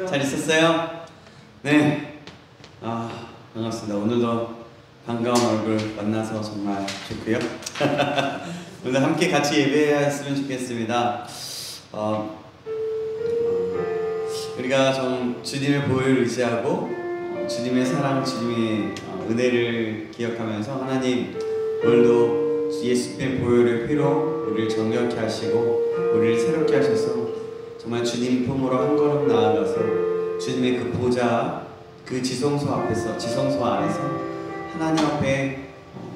잘 있었어요? 네. 반갑습니다. 오늘도 반가운 얼굴 만나서 정말 좋고요. 오늘 함께 같이 예배했으면 좋겠습니다. 우리가 좀 주님의 보혈을 의지하고 주님의 사랑, 주님의 은혜를 기억하면서 하나님 오늘도 예수님의 보혈의 피로 우리를 정결케 하시고 우리를 새롭게 하셔서 정말 주님 품으로 한 걸음 나아가서 주님의 그 보좌, 그 지성소 앞에서, 지성소 안에서 하나님 앞에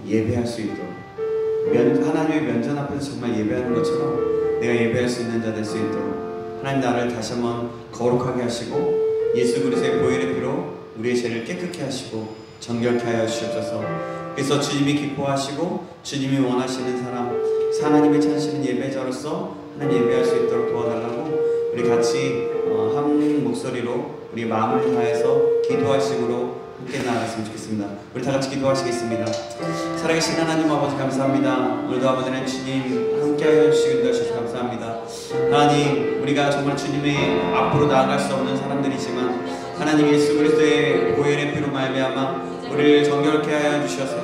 예배할 수 있도록 하나님의 면전 앞에서 정말 예배하는 것처럼 내가 예배할 수 있는 자 될 수 있도록 하나님 나를 다시 한번 거룩하게 하시고 예수 그리스도의 보혈의 피로 우리의 죄를 깨끗게 하시고 정결케 하여 주시옵소서. 그래서 주님이 기뻐하시고 주님이 원하시는 사람, 하나님을 찾으시는 예배자로서 하나님 예배할 수 있도록 도와달라고 우리 같이 한 목소리로 우리 마음을 다해서 기도하심으로 함께 나아갔으면 좋겠습니다. 우리 다 같이 기도하시겠습니다. 살아계신 하나님 아버지 감사합니다. 오늘도 아버지는 주님 함께하여 주시는 것을 감사합니다. 하나님 우리가 정말 주님의 앞으로 나아갈 수 없는 사람들이지만 하나님 예수 그리스도의 보혈의 피로 말미암아 우리를 정결케 하여 주셔서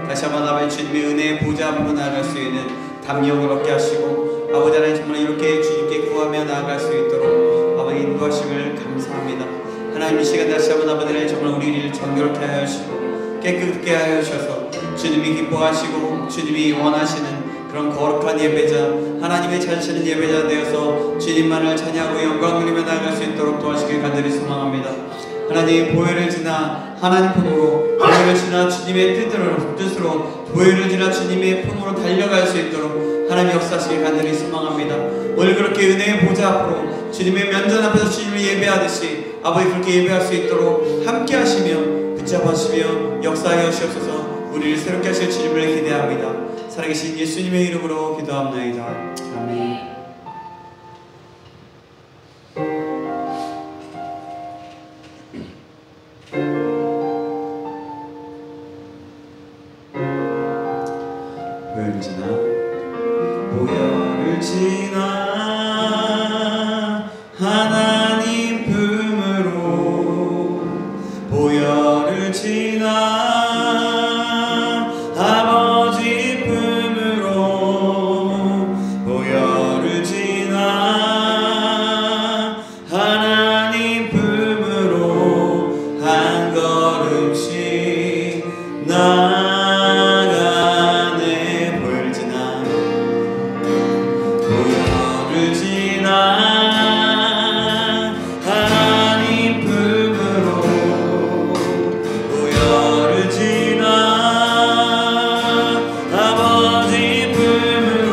다시 한번 아버지 주님의 은혜의 보좌 앞으로 나아갈 수 있는 담력을 얻게 하시고 아버지 하나님 정말 이렇게 주님께 구하며 나아갈 수 있도록 아버지 인도하심을 감사합니다. 하나님 이 시간 다시 한번 아버지 하나님 정말 우리를 정결케 하여 주시고 깨끗게 하여 주셔서 주님이 기뻐하시고 주님이 원하시는 그런 거룩한 예배자, 하나님의 찾으시는 예배자 되어서 주님만을 찬양하고 영광 돌리며 나아갈 수 있도록 도와주시길 간절히 소망합니다. 하나님 보혈을 지나 하나님 품으로, 보혈을 지나 주님의 뜻으로, 보혈을 지나 주님의 품으로 달려갈 수 있도록 하나님 역사하시길 간절히 소망합니다. 오늘 그렇게 은혜의 보좌 앞으로 주님의 면전 앞에서 주님을 예배하듯이 아버지 그렇게 예배할 수 있도록 함께 하시며 붙잡아 주시며 역사하여 주시옵소서. 우리를 새롭게 하실 주님을 기대합니다. 살아계신 예수님의 이름으로 기도합나이다. 아멘. 보혈을 지나 보혈을 지나 하나님 품으로 보혈을 지나 아버지 품으로 보혈을 지나 하나님 품으로 한 걸음씩 나아가네. 보혈을 지나 보혈을 지나 하나님 품으로 보혈을 지나 아버지 품으로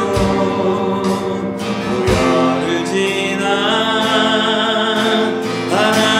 보혈을 지나 하나님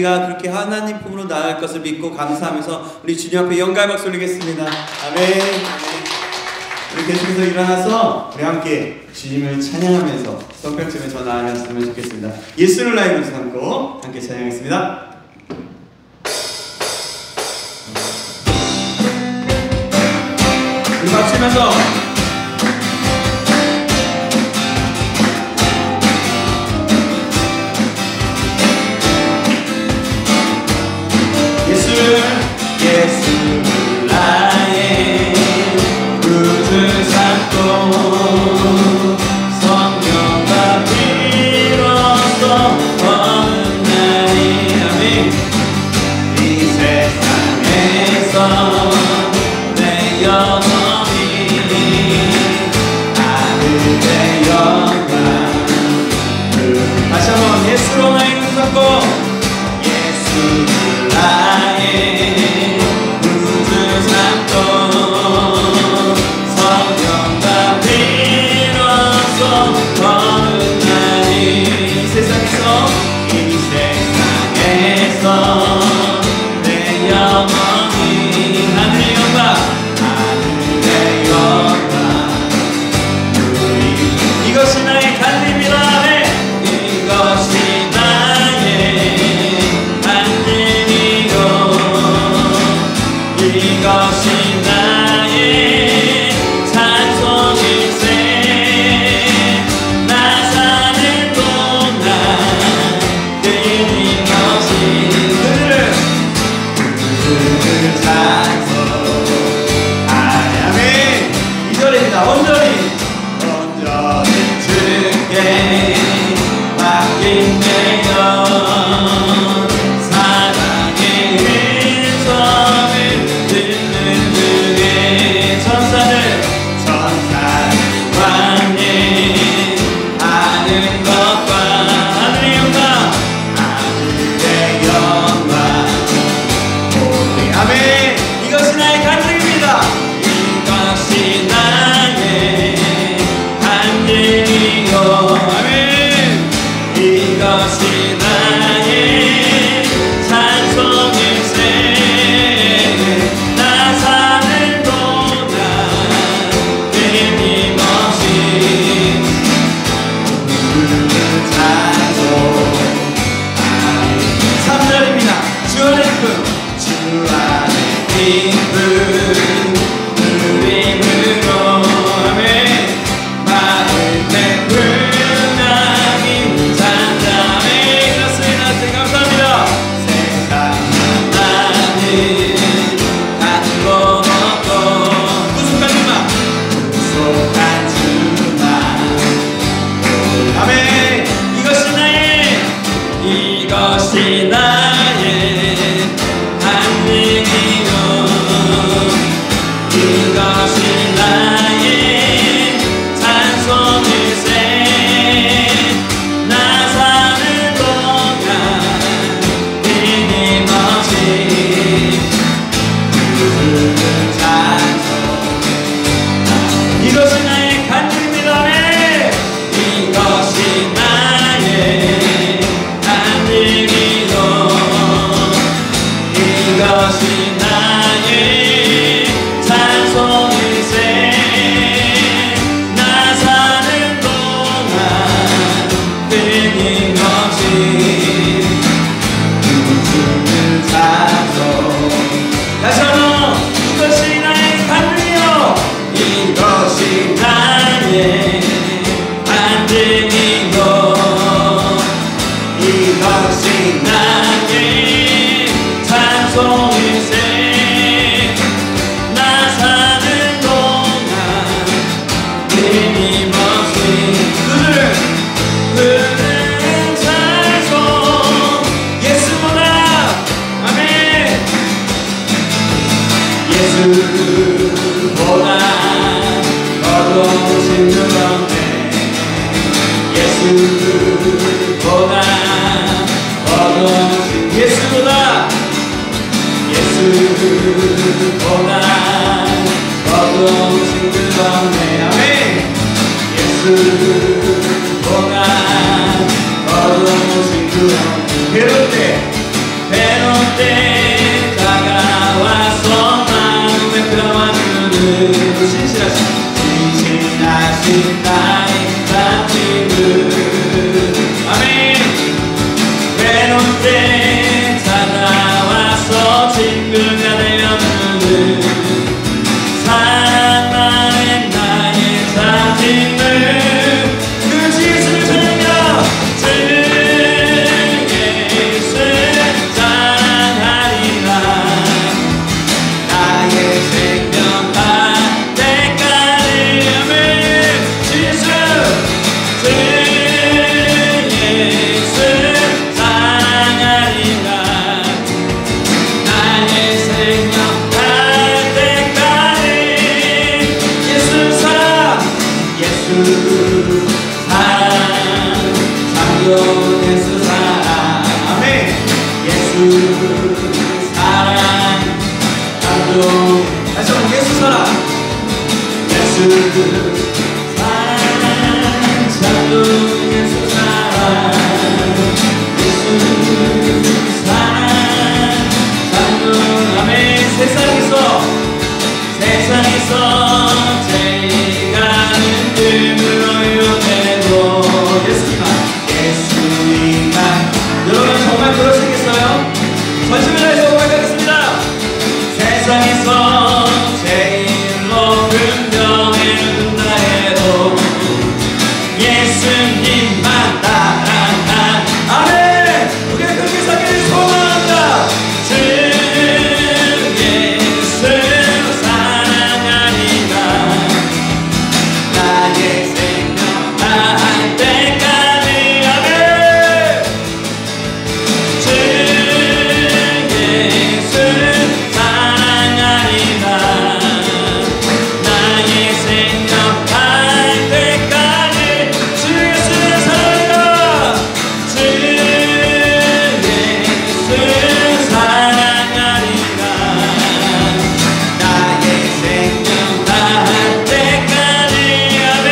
우리가 그렇게 하나님 품으로 나아갈 것을 믿고 감사하면서 우리 주님 앞에 영광의 박수 올리겠습니다. 아멘. 우리 계속해서 일어나서 우리 함께 주님을 찬양하면서 성벽점에 더 나아갔으면 좋겠습니다. 예수를 나의 구주 삼고 함께 찬양하겠습니다. 우리 박수 치면서 예수를 나의 구주 삼고 성령과 비로소 오는 날이 아멘. 이 세상에서 내 영혼이 하늘의 영광 다시 한번 예수로 나의 구주 삼고 예수를 나의 성령과 비로소 오는 날이 이 세상에서 내 영혼이 하늘의 영광 하늘의 영광 이것이 나의 간증이라 이것이 나의 간증이요 이것이 나의 찬송일세 나 사는 동안 끊임없이 그들을 찬송하야매 2절입니다. 온전히 주께 맡긴 내 영 사랑의 음성을 듣는 중에 천사들 왕님 아는 것과 하늘의 영광 하늘의 영광 오리 아멘. 이것이 나의 간증입니다. 이것이 나의 간증이요 아멘. 이것이 나의 찬송일세 나 사는 동안 끊임없이 그를 찬송하리 3절입니다. 주 안의 기쁨 주 안의 기쁨 누림으로 아멘. 마을 때 불나기 잔잔히 그렇습니다. 감사합니다. 세상 나는 갖고 먹고 구속한 주만 아멘. 이것이 나의 간증이요 이것이 나의 거두신 그런데 예수보다 거두신 예수보다 거두신 그런데 아멘 예수보다 거두신 그런데 괴로울 때 다가와서 마음의 평화 주는 신실하신 나의 사랑을 아멘 괴로울 때 다가와서 친구가 되어주는 사랑하는 나의 사랑을 그 예수를 찬양하며 주 예수 사랑하리라 나의 생명 다 때까지 아멘 주 예수 사랑하리라 나의 생명 다 때까지 예수 사랑 장군 예수 사랑 아멘 예수 사랑 장군 다시 한번 예수 사랑 예수 사랑 장군 예수 사랑 예수 사랑 장군 아멘 세상에서 제일 가는 길으로 이용해도 예수님만 여러분 정말 그러시겠어요? 전심을 다해서 고백하겠습니다. 세상에서 제일 높은 병에는 든다 해도 예수님만 따라가 아멘 우리가 그렇게 살기를 소망합니다. 주 예수 사랑하리라 나의 생명 다할 때까지 아멘 주 예수 사랑하리라 나의 생명 다할 때까지 주 예수 사랑하리라 주 예수 사랑하리라 나의 생명 다할 때까지 아멘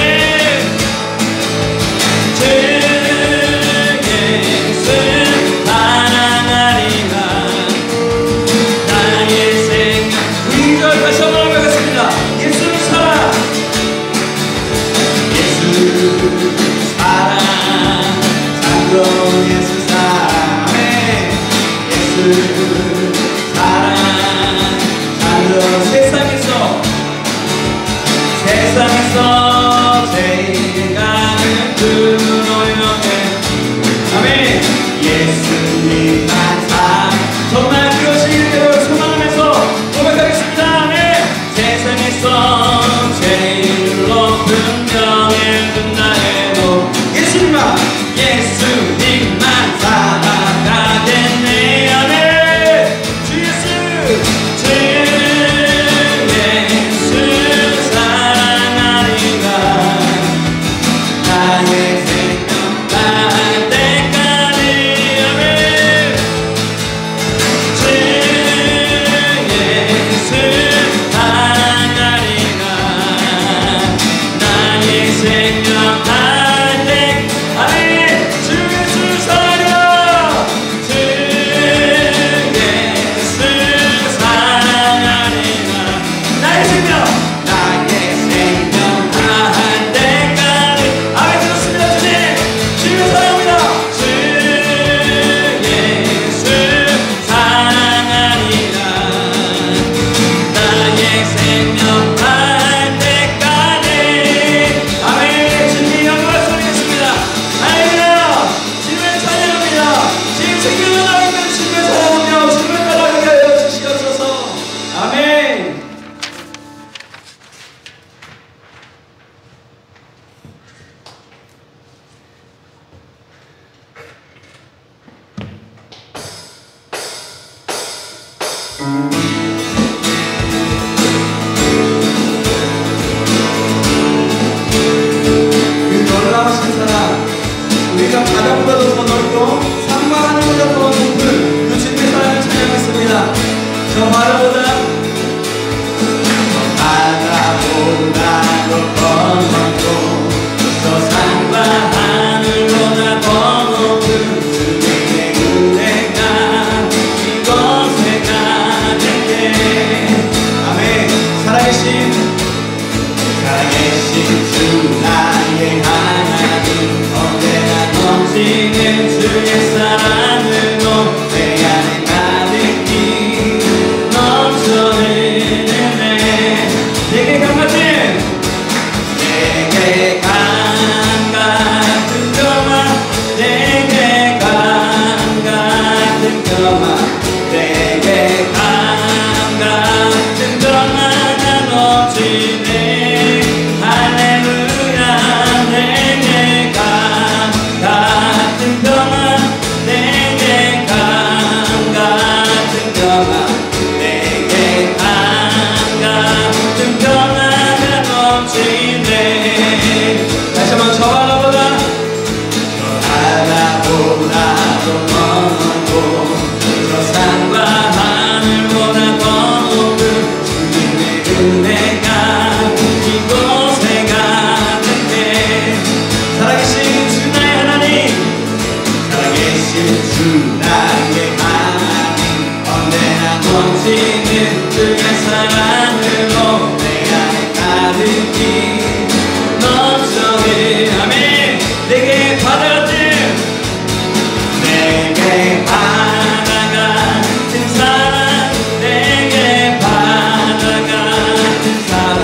주 예수 사랑하리라 나의 생명 우리 절 다시 한번 하겠습니다. 예수 사랑 예수 사랑 장군 예수 사랑 아멘 예수 사랑 장군 세상에서 제일 가는 길으로 이용해 아멘 예수님만 정말 그러시기를 소망하면서 고백하겠습니다. 아멘 세상에서 제일 높은 병에 든다 해도 예수님만 살아가겠네 아멘 주 예수 사랑하리라 나의 생명 다할 때까지 아멘 주 예수 사랑하리라 나의 생명 다할 때 아멘 주 예수 사랑하리라 주 예수 사랑하리라 나의 생명 다할 때까지 아멘 그렇습니다. 주님 주님 사랑합니다. 주 예수 사랑하리라 나의 생명 다할 때까지 아멘 주님 영광을 소리겠습니다. 할렐루야 주님을 찬양합니다. 지금 생겨나고 있는 주님을 사랑하며 주님을 따라가게 하여 주시옵소서. 아멘. 살아계신 주 나의 하나님 언제나 넘치는 주의 사랑으로 내 안에 가득히 넘쳐 흐르네. 내게 강 같은 평화 내게 강 같은 평화 내게 강 같은 평화가 넘치네. 할렐루야. 내게 강 같은 평화 내게 강 같은 평화 내게 강 같은 평화가 넘치네. 다시 한번 저 하나보다 더 멀고 저 산과 하늘보다 더 높은 주님의 은혜가 이곳에 가득해. 살아계신 주 나의 하나님 살아계신 주 나의 하나님 언제나 넘치는 주의 사랑으로 내 안에 가득히 넘쳐게. 아멘. 내게 바다 같은 내게 바다 같은 사랑 내게 바다 같은 사랑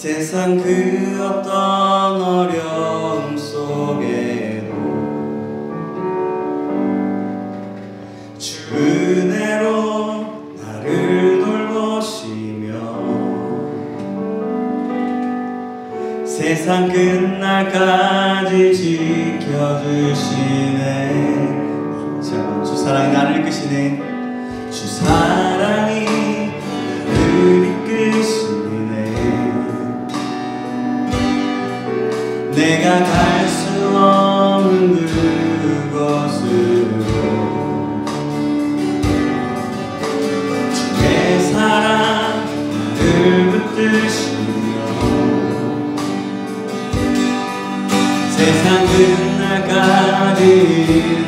세상 그 어떤 어려움 속에도 주 은혜로 나를 돌보시며 세상 끝날까지 지켜주시네. 주 사랑이 나를 이끄시네. 주 사랑이 나를 이끄시네. 내가 갈 수 없는 그곳으로 주의 사랑 나를 붙드시며 세상 끝날까지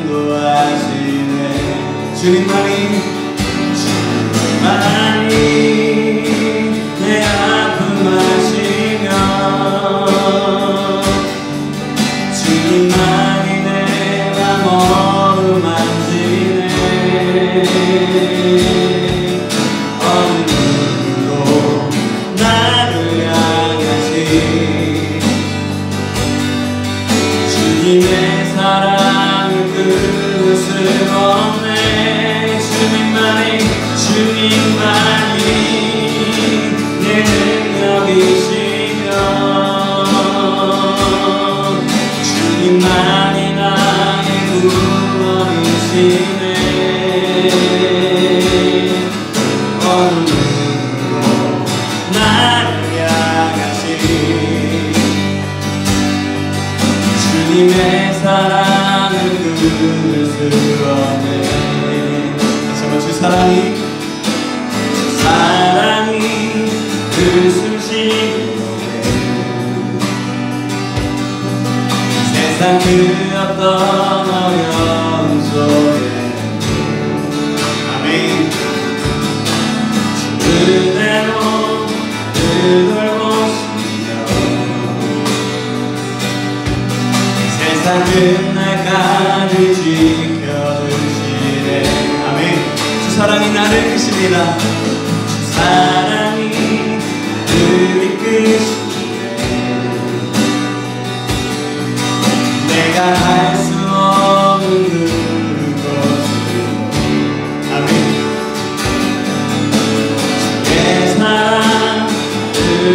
인도하시네. 주님만이 내 아픔 아시며 주님만이 내 맘 어루만지네. 어느 눈으로 나를 향하시 주님의 사랑을 끊을 수 없네. 주님만이 내 능력이시며 주님만이 나의 구원이시네. 어느 눈으로 나를 향하시 주님의 사랑을 끊을 수 없네. 정말 주 사랑이 그 숨쉬는 세상 그 어떤 어려움 속에 아멘. 주 은혜로 늘 돌보시며 세상 끝날까지 지켜주시네. 아멘. 주 사랑이 나를 이끄십니다. 사랑이 나를 이끄시네. 내가 할 수 없는 그곳으로 아멘. 주의 사랑을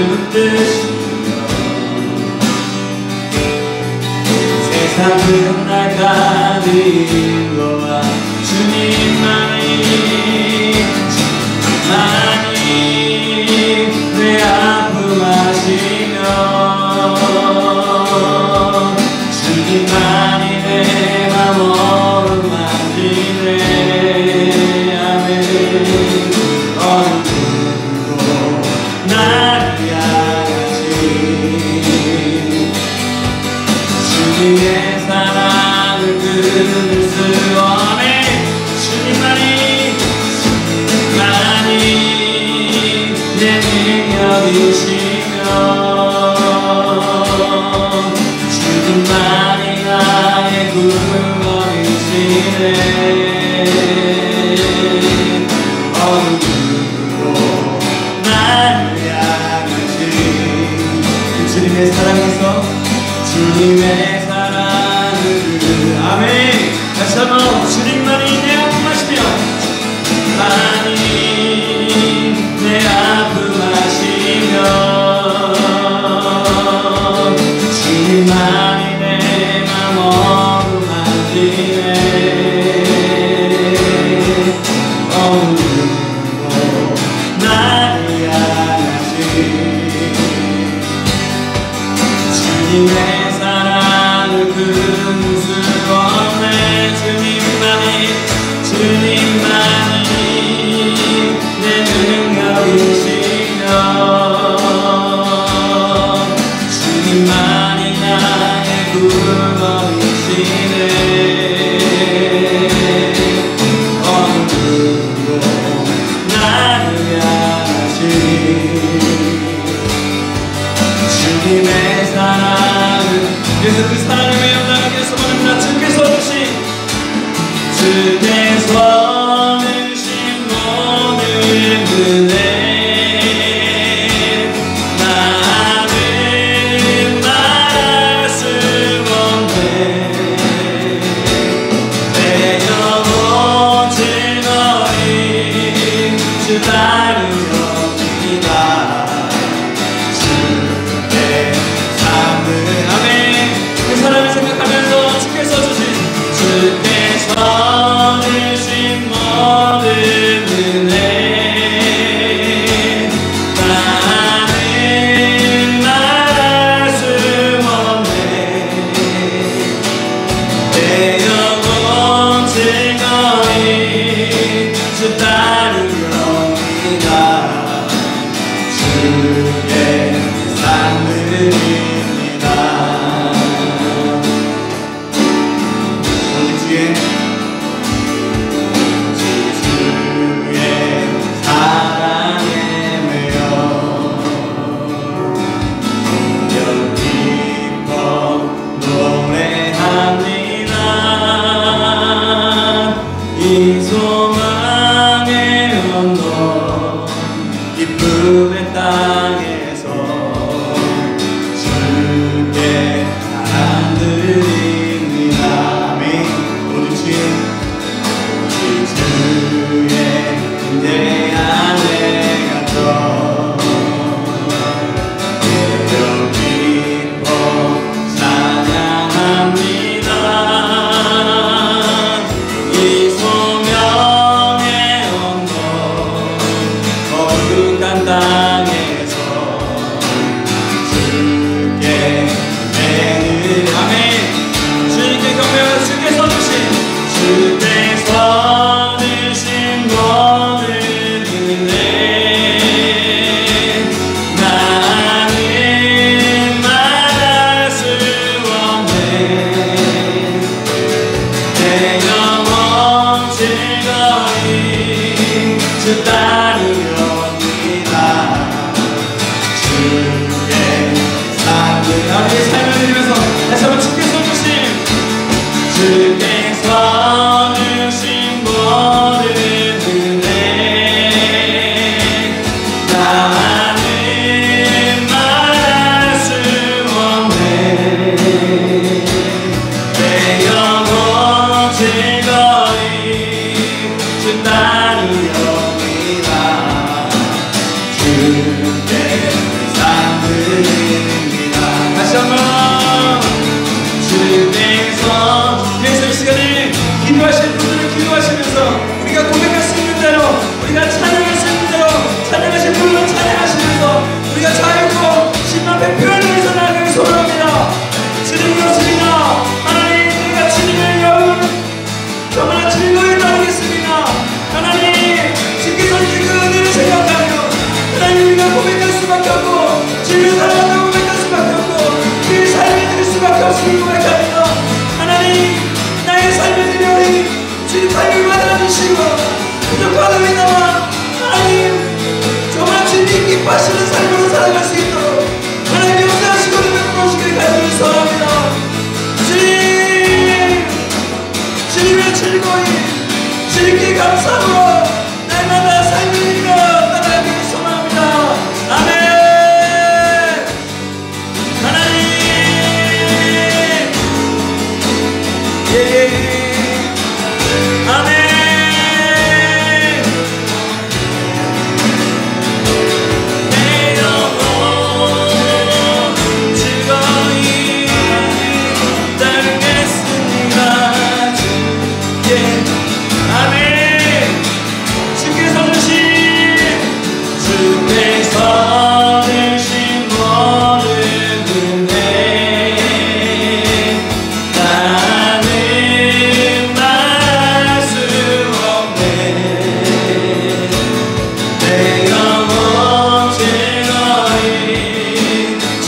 붙드시며 세상 끝날까지 인도하 주님만이 내 아픔 아시며 주님만이 내 맘 어루만지네. 아멘. 어느 눈으로 나를 향하시 주님의 사랑을 끊을 수 없네. 주님만이 내 능력이시며 주님만이 나의 구원이시네. 어느 눈으로 나를 향하시 주님의 사랑에서 주님의 사랑을 아멘. 다시 한번 주님만이 내 아픔 아시며 내 아픔 아시며 주님만이 내 맘 어루만지네. 어느 눈으로 나를 향하시 주님의 사랑을 끊을 수 없네. 주님만이 내 능력이시며 주님만이 나의 구원이시네. 어느 눈으로 나를 향하시 주님의 사랑을 그래서 그 사랑을 외워 나가게서 바랍니다. 주께서 주신 모든 은혜 나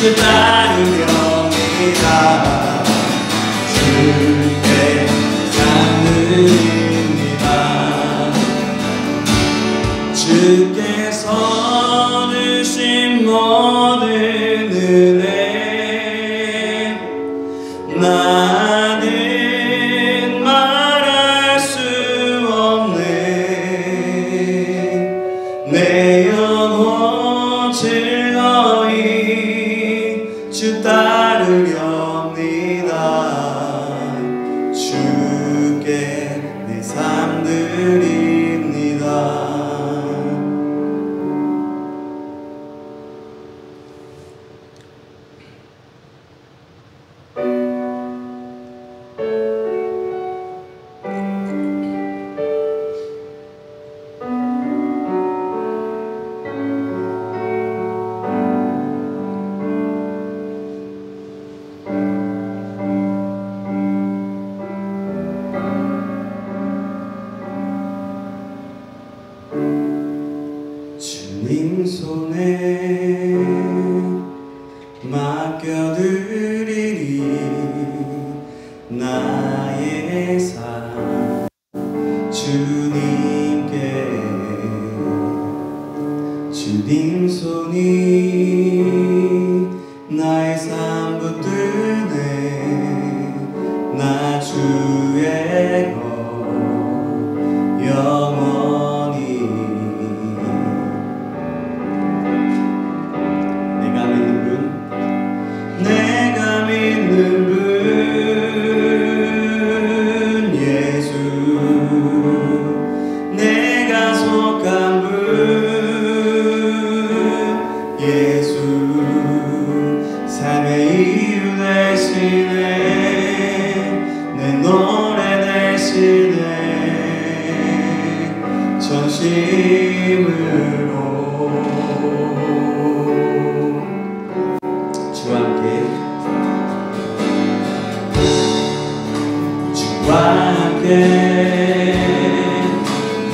주 따르렵니다. 주께 삶 드립니다. 주께서 주신 모든 은혜 나는 말할 수 없네. 내 영혼 즐거이 주 따르렵니다. 주께 내 삶 드립니다. 주님 손에 맡겨드리리 나의 삶 주님께. 주님 손이 나의 삶 붙드네. 나 주의 것 영원히. 내가 믿는 분 예수, 내가 속한 분 예수, 삶의 이유 되시네. 내 노래 되시네. 전심으로 주와 함께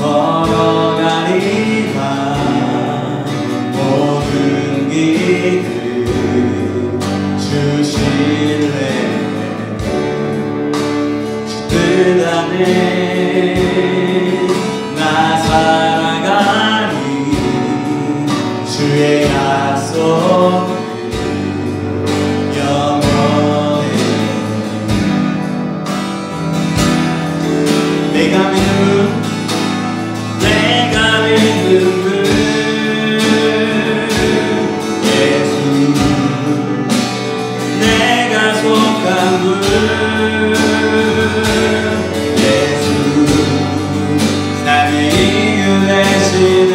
걸어가리라. 모든 길을 주실래. 주 뜻 안에 나 살아가리. 주의 약속 내가 믿는 분, 내가 믿는 분 예수, 내가 속한 분 예수, 삶의 이유 되시네.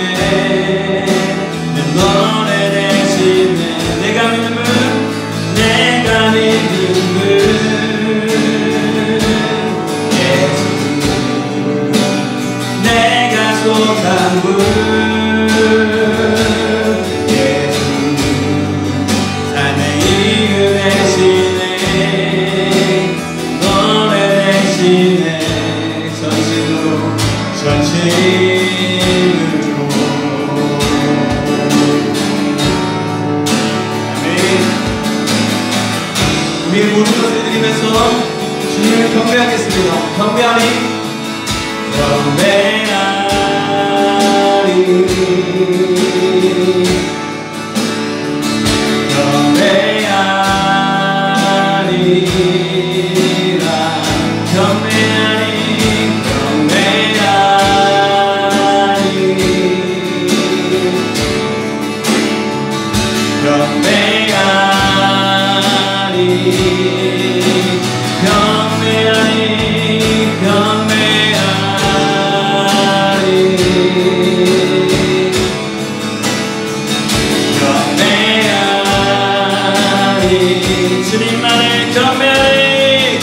내 노래 되시네. 내가 믿는 분, 내가 믿는 분 속한 분 예수, 삶의 이유 되시네. 노래 되시네. 전심으로 아멘. 우리 모든 것을 드리면서 주님을 경배하겠습니다. 경배하리 주님만을 경배하리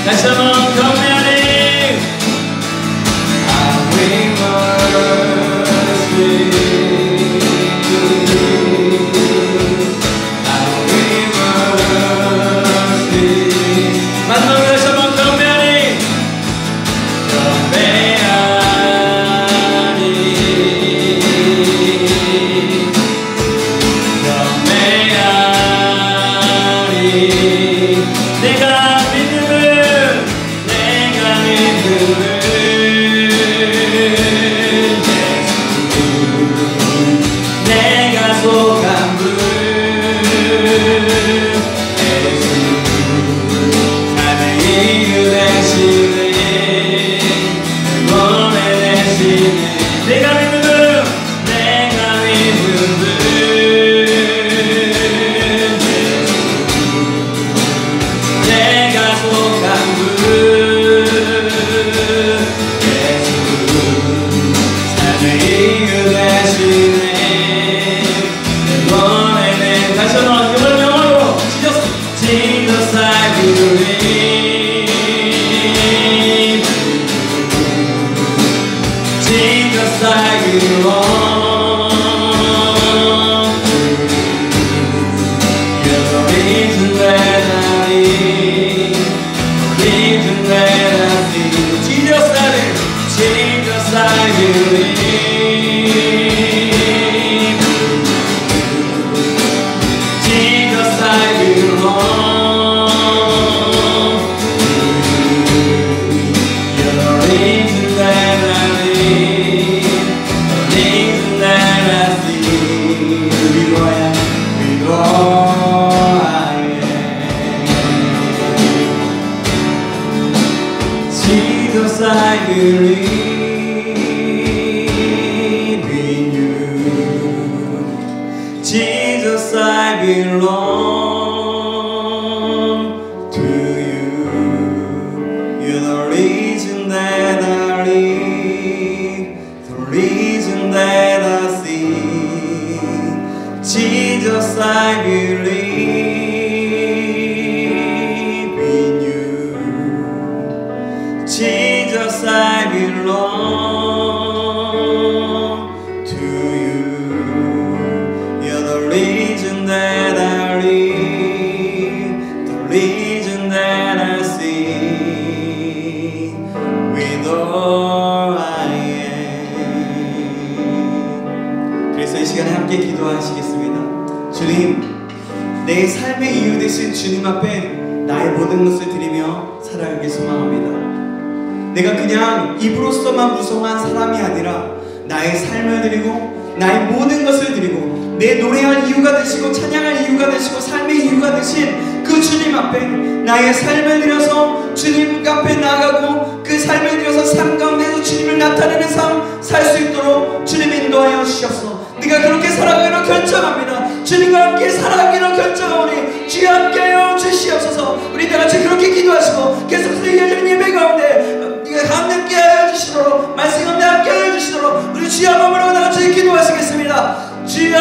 다시 한번 경배하리. I will worship 마지막으로 다시 한번 Jesus, I believe in you. Jesus, I belong to you. You're the reason that I live, the reason that I sing. Jesus, I believe in you. Jesus, I belong to you. You're the reason that I live, the reason that I sing with all I am. 그래서 이 시간에 함께 기도하시겠습니다. 주님, 내 삶의 이유 되신 주님 앞에 나의 모든 것을 드리며 살아가길 소망합니다. 내가 그냥 입으로서만 무성한 사람이 아니라 나의 삶을 드리고 나의 모든 것을 드리고 내 노래할 이유가 되시고 찬양할 이유가 되시고 삶의 이유가 되신 그 주님 앞에 나의 삶을 드려서 주님 앞에 나아가고 그 삶을 드려서 삶 가운데서 주님을 나타내는 삶 살 수 있도록 주님 인도하여 주시옵소서. 네가 그렇게 살아가기로 결정합니다. 주님과 함께 살아가기로 결정하오니 주여 함께하여 주시옵소서. 우리 다같이 그렇게 기도하시고 계속해서 이어지는 예배 가운데 함께 하여 주시도록 말씀 가운데 함께 하여 주시도록 우리 주여 한번 부르고 다같이 기도하시겠습니다. 주여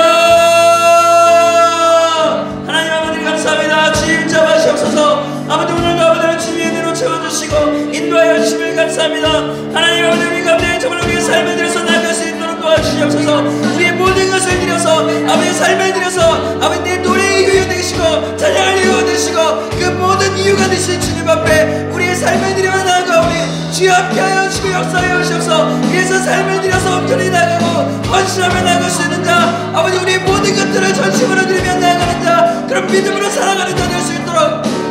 하나님 아버지 감사합니다. 주님 잡아주시옵소서. 아버지 오늘도 아버지를 주님의 은혜로 채워주시고 인도하여 주심을 감사합니다. 하나님 아버지 우리 가운데 정말 우리의 삶을 들여서 나아갈 수 있도록 도와주시옵소서. 우리의 모든 것을 들여서 아버지의 삶을 들여서 아버지 내 노래의 이유가 되시고 찬양할 이유가 되시고 그 모든 이유가 되신 주님 앞에 우리의 삶을 들여 나아가오니 주여 함께하여 주시고 역사하여 주시옵소서. 그래서 삶을 들여서 온전히 나가고 헌신하며 나아갈 수 있는 자 아버지 우리의 모든 것들을 전심으로 드리며 나아가는 자 그런 믿음으로 살아가는 자 될 수 있도록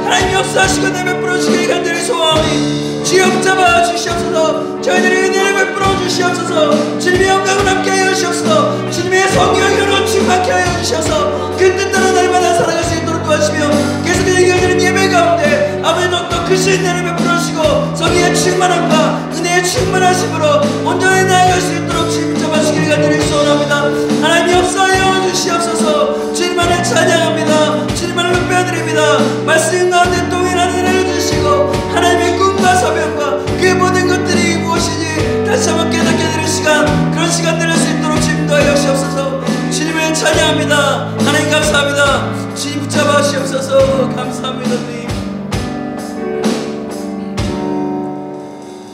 하나님 역사하시고 내 베풀어 주시길 간절히 소원하오니 주여 붙잡아 주시옵소서. 저희들의 은혜를 베풀어 주시옵소서. 주님의 영광을 함께하여 주시옵소서. 주님의 성령으로 충만케 하여 주셔서 그 뜻대로 날마다 살아갈 수 있도록 도와주시며 계속해서 이어지는 예배 가운데 아버지 더욱더 크신 은혜를 베풀어 주시고 성의의 충만함과 은혜의 충만하심으로 온전히 나아갈 수 있도록 주님 붙잡아주시길 간절히 소원합니다. 하나님 역사하여 주시옵소서. 주님만을 찬양합니다. 주님만을 높여드립니다. 말씀 가운데 동일한 은혜를 주시고 하나님의 꿈과 사명과 그 모든 것들이 무엇인지 다시 한번 깨닫게 되는 시간 그런 시간 될 수 있도록 주님도 하여 주시옵소서. 주님을 찬양합니다. 하나님 감사합니다. 주님 붙잡아 주시옵소서. 감사합니다. 주님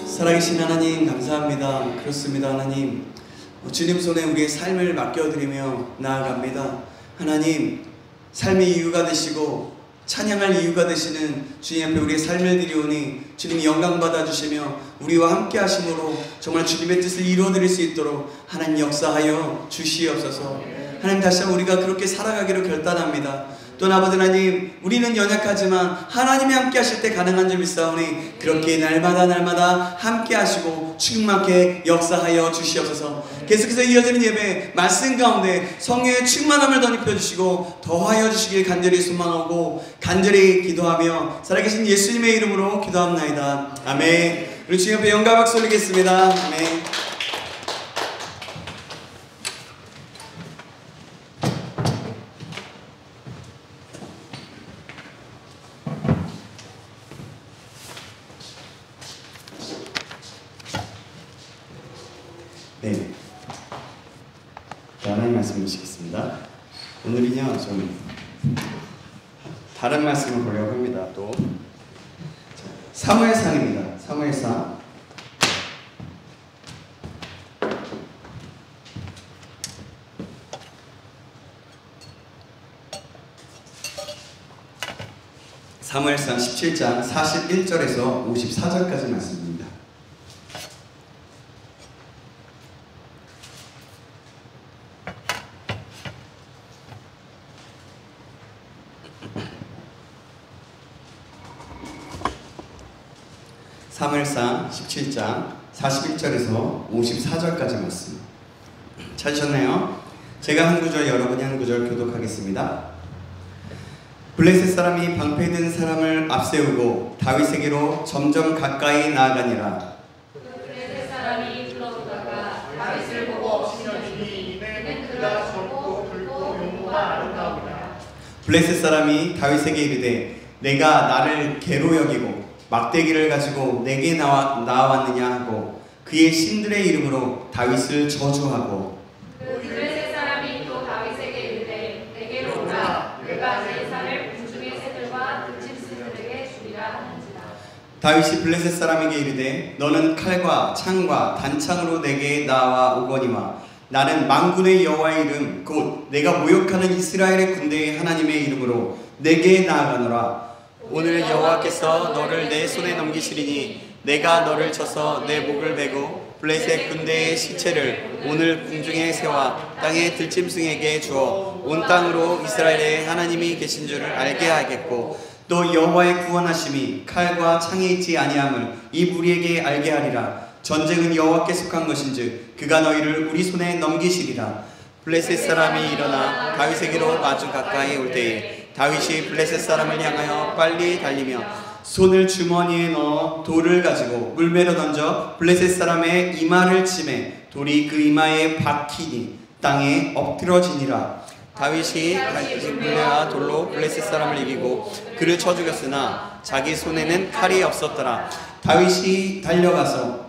살아계신 하나님 감사합니다. 그렇습니다. 하나님 주님 손에 우리의 삶을 맡겨드리며 나아갑니다. 하나님 삶의 이유가 되시고 찬양할 이유가 되시는 주님 앞에 우리의 삶을 드리오니 주님이 영광 받아주시며 우리와 함께 하심으로 정말 주님의 뜻을 이루어드릴 수 있도록 하나님 역사하여 주시옵소서. 하나님 다시 한번 우리가 그렇게 살아가기로 결단합니다. 또 아버지 하나님 우리는 연약하지만 하나님이 함께 하실 때 가능한 줄 믿사오니 그렇게 날마다 함께 하시고 충만하게 역사하여 주시옵소서. 계속해서 이어지는 예배 말씀 가운데 성령의 충만함을 덧입혀 주시고 더하여 주시길 간절히 소망하고 간절히 기도하며 살아계신 예수님의 이름으로 기도합나이다. 아멘. 우리 주님 앞에 영광 박수 올리겠습니다. 아멘. 네, 하나님 말씀 보시겠습니다. 오늘은요 좀 다른 말씀을 보려고 합니다. 또 사무엘상입니다. 사무엘상 17장 41절에서 54절까지 말씀입니다. 사무엘상 17장 41절에서 54절까지 말씀 찾으셨나요? 제가 한 구절 여러분이 한 구절 교독하겠습니다. 블레셋 사람이 방패든 사람을 앞세우고 다윗에게로 점점 가까이 나아가니라. 블레셋 사람이 불러오다가 다윗을 보고 신여주니 이는 그가 젊고 붉고 용모가 아름다우니라. 블레셋 사람이 다윗에게 이르되 내가 나를 개로 여기고 막대기를 가지고 내게 나왔느냐 하고 그의 신들의 이름으로 다윗을 저주하고 그 블레셋 사람이 또 다윗에게 이르되 내게로 오라. 내가 내 산을 궁중의 새들과 들짐승들에게 주리라 하는지라. 다윗이 블레셋 사람에게 이르되 너는 칼과 창과 단창으로 내게 나와 오거니와 나는 만군의 여호와의 이름 곧 내가 모욕하는 이스라엘의 군대의 하나님의 이름으로 내게 나아가노라. 오늘 여호와께서 너를 내 손에 넘기시리니 내가 너를 쳐서 내 목을 베고 블레셋 군대의 시체를 오늘 궁중의 새와 땅의 들짐승에게 주어 온 땅으로 이스라엘의 하나님이 계신 줄을 알게 하겠고 또 여호와의 구원하심이 칼과 창에 있지 아니함을 이 무리에게 알게 하리라. 전쟁은 여호와께 속한 것인즉 그가 너희를 우리 손에 넘기시리라. 블레셋 사람이 일어나 다윗에게로 마주 가까이 올 때에 다윗이 블레셋 사람을 향하여 빨리 달리며 손을 주머니에 넣어 돌을 가지고 물매로 던져 블레셋 사람의 이마를 치매 돌이 그 이마에 박히니 땅에 엎드러지니라. 다윗이 물매와 돌로 블레셋 사람을 이기고 그를 쳐 죽였으나 자기 손에는 칼이 없었더라. 다윗이 달려가서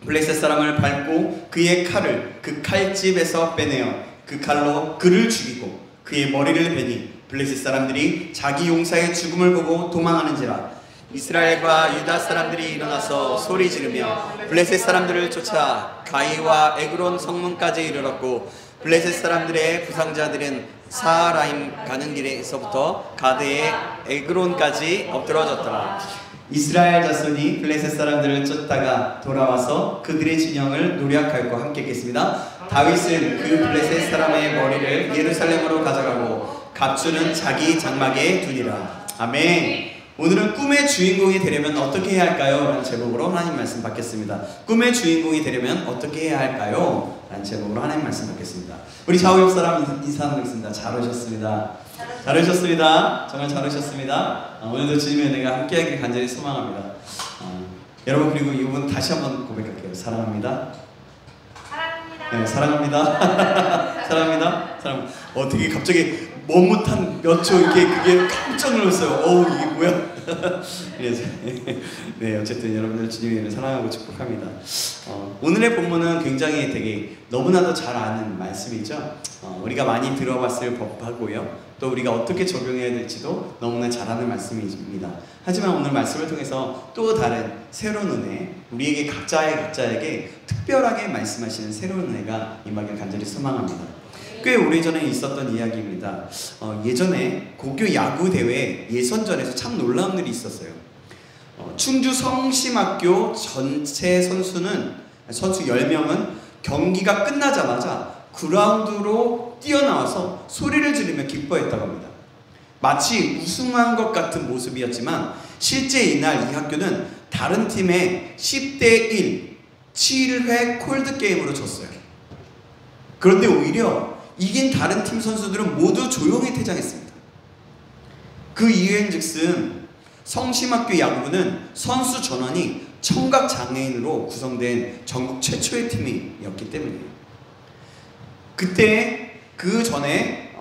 블레셋 사람을 밟고 그의 칼을 그 칼집에서 빼내어 그 칼로 그를 죽이고 그의 머리를 베니 블레셋 사람들이 자기 용사의 죽음을 보고 도망하는지라. 이스라엘과 유다 사람들이 일어나서 소리 지르며 블레셋 사람들을 쫓아 가이와 에그론 성문까지 이르렀고 블레셋 사람들의 부상자들은 사하라임 가는 길에서부터 가드의 에그론까지 엎드러졌더라. 이스라엘 자손이 블레셋 사람들을 쫓다가 돌아와서 그들의 진영을 노략할과 함께 했겠습니다. 다윗은 그 블레셋 사람의 머리를 예루살렘으로 가져가고 갑주는 자기 장막에 두니라. 아멘. 오늘은 꿈의 주인공이 되려면 어떻게 해야 할까요? 라는 제목으로 하나님 말씀 받겠습니다. 꿈의 주인공이 되려면 어떻게 해야 할까요? 라는 제목으로 하나님 말씀 받겠습니다. 우리 좌우 옆 사람 인사하겠습니다. 잘 오셨습니다. 잘 오셨습니다. 정말 잘 오셨습니다. 오늘도 주님의 은혜가 함께하길 간절히 소망합니다. 여러분 그리고 이분 다시 한번 고백할게요. 사랑합니다. 사랑합니다. 네, 사랑합니다. 사랑합니다. 사랑. 되게 갑자기 머뭇한 몇 초 이렇게 그게 깜짝 놀랐어요. 어우 이게 뭐야? 그래서 네 어쨌든 여러분들 주님을 사랑하고 축복합니다. 오늘의 본문은 굉장히 되게 너무나도 잘 아는 말씀이죠. 우리가 많이 들어봤을 법하고요. 또 우리가 어떻게 적용해야 될지도 너무나 잘 아는 말씀입니다. 하지만 오늘 말씀을 통해서 또 다른 새로운 은혜, 우리에게 각자에게 특별하게 말씀하시는 새로운 은혜가 임하길 간절히 소망합니다. 꽤 오래전에 있었던 이야기입니다. 예전에 고교 야구 대회 예선전에서 참 놀라운 일이 있었어요. 충주 성심학교 전체 선수 10명은 경기가 끝나자마자 그라운드로 뛰어나와서 소리를 지르며 기뻐했다고 합니다. 마치 우승한 것 같은 모습이었지만 실제 이날 이 학교는 다른 팀에 10대1 7회 콜드게임으로 졌어요. 그런데 오히려 이긴 다른 팀 선수들은 모두 조용히 퇴장했습니다. 그 이유인즉슨 성심학교 야구부는 선수 전원이 청각장애인으로 구성된 전국 최초의 팀이었기 때문이에요. 그때 그 전에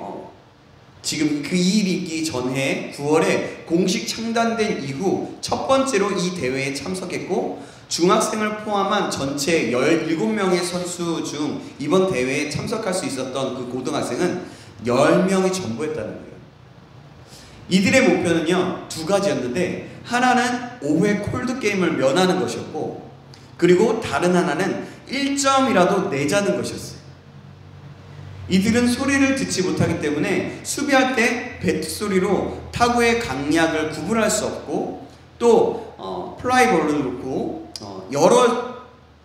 지금 그 일이 있기 전에 9월에 공식 창단된 이후 첫 번째로 이 대회에 참석했고 중학생을 포함한 전체 17명의 선수 중 이번 대회에 참석할 수 있었던 그 고등학생은 10명이 전부였다는 거예요. 이들의 목표는요 두 가지였는데 하나는 5회 콜드게임을 면하는 것이었고 그리고 다른 하나는 1점이라도 내자는 것이었어요. 이들은 소리를 듣지 못하기 때문에 수비할 때 배트 소리로 타구의 강약을 구분할 수 없고 또 플라이볼을 놓고 여러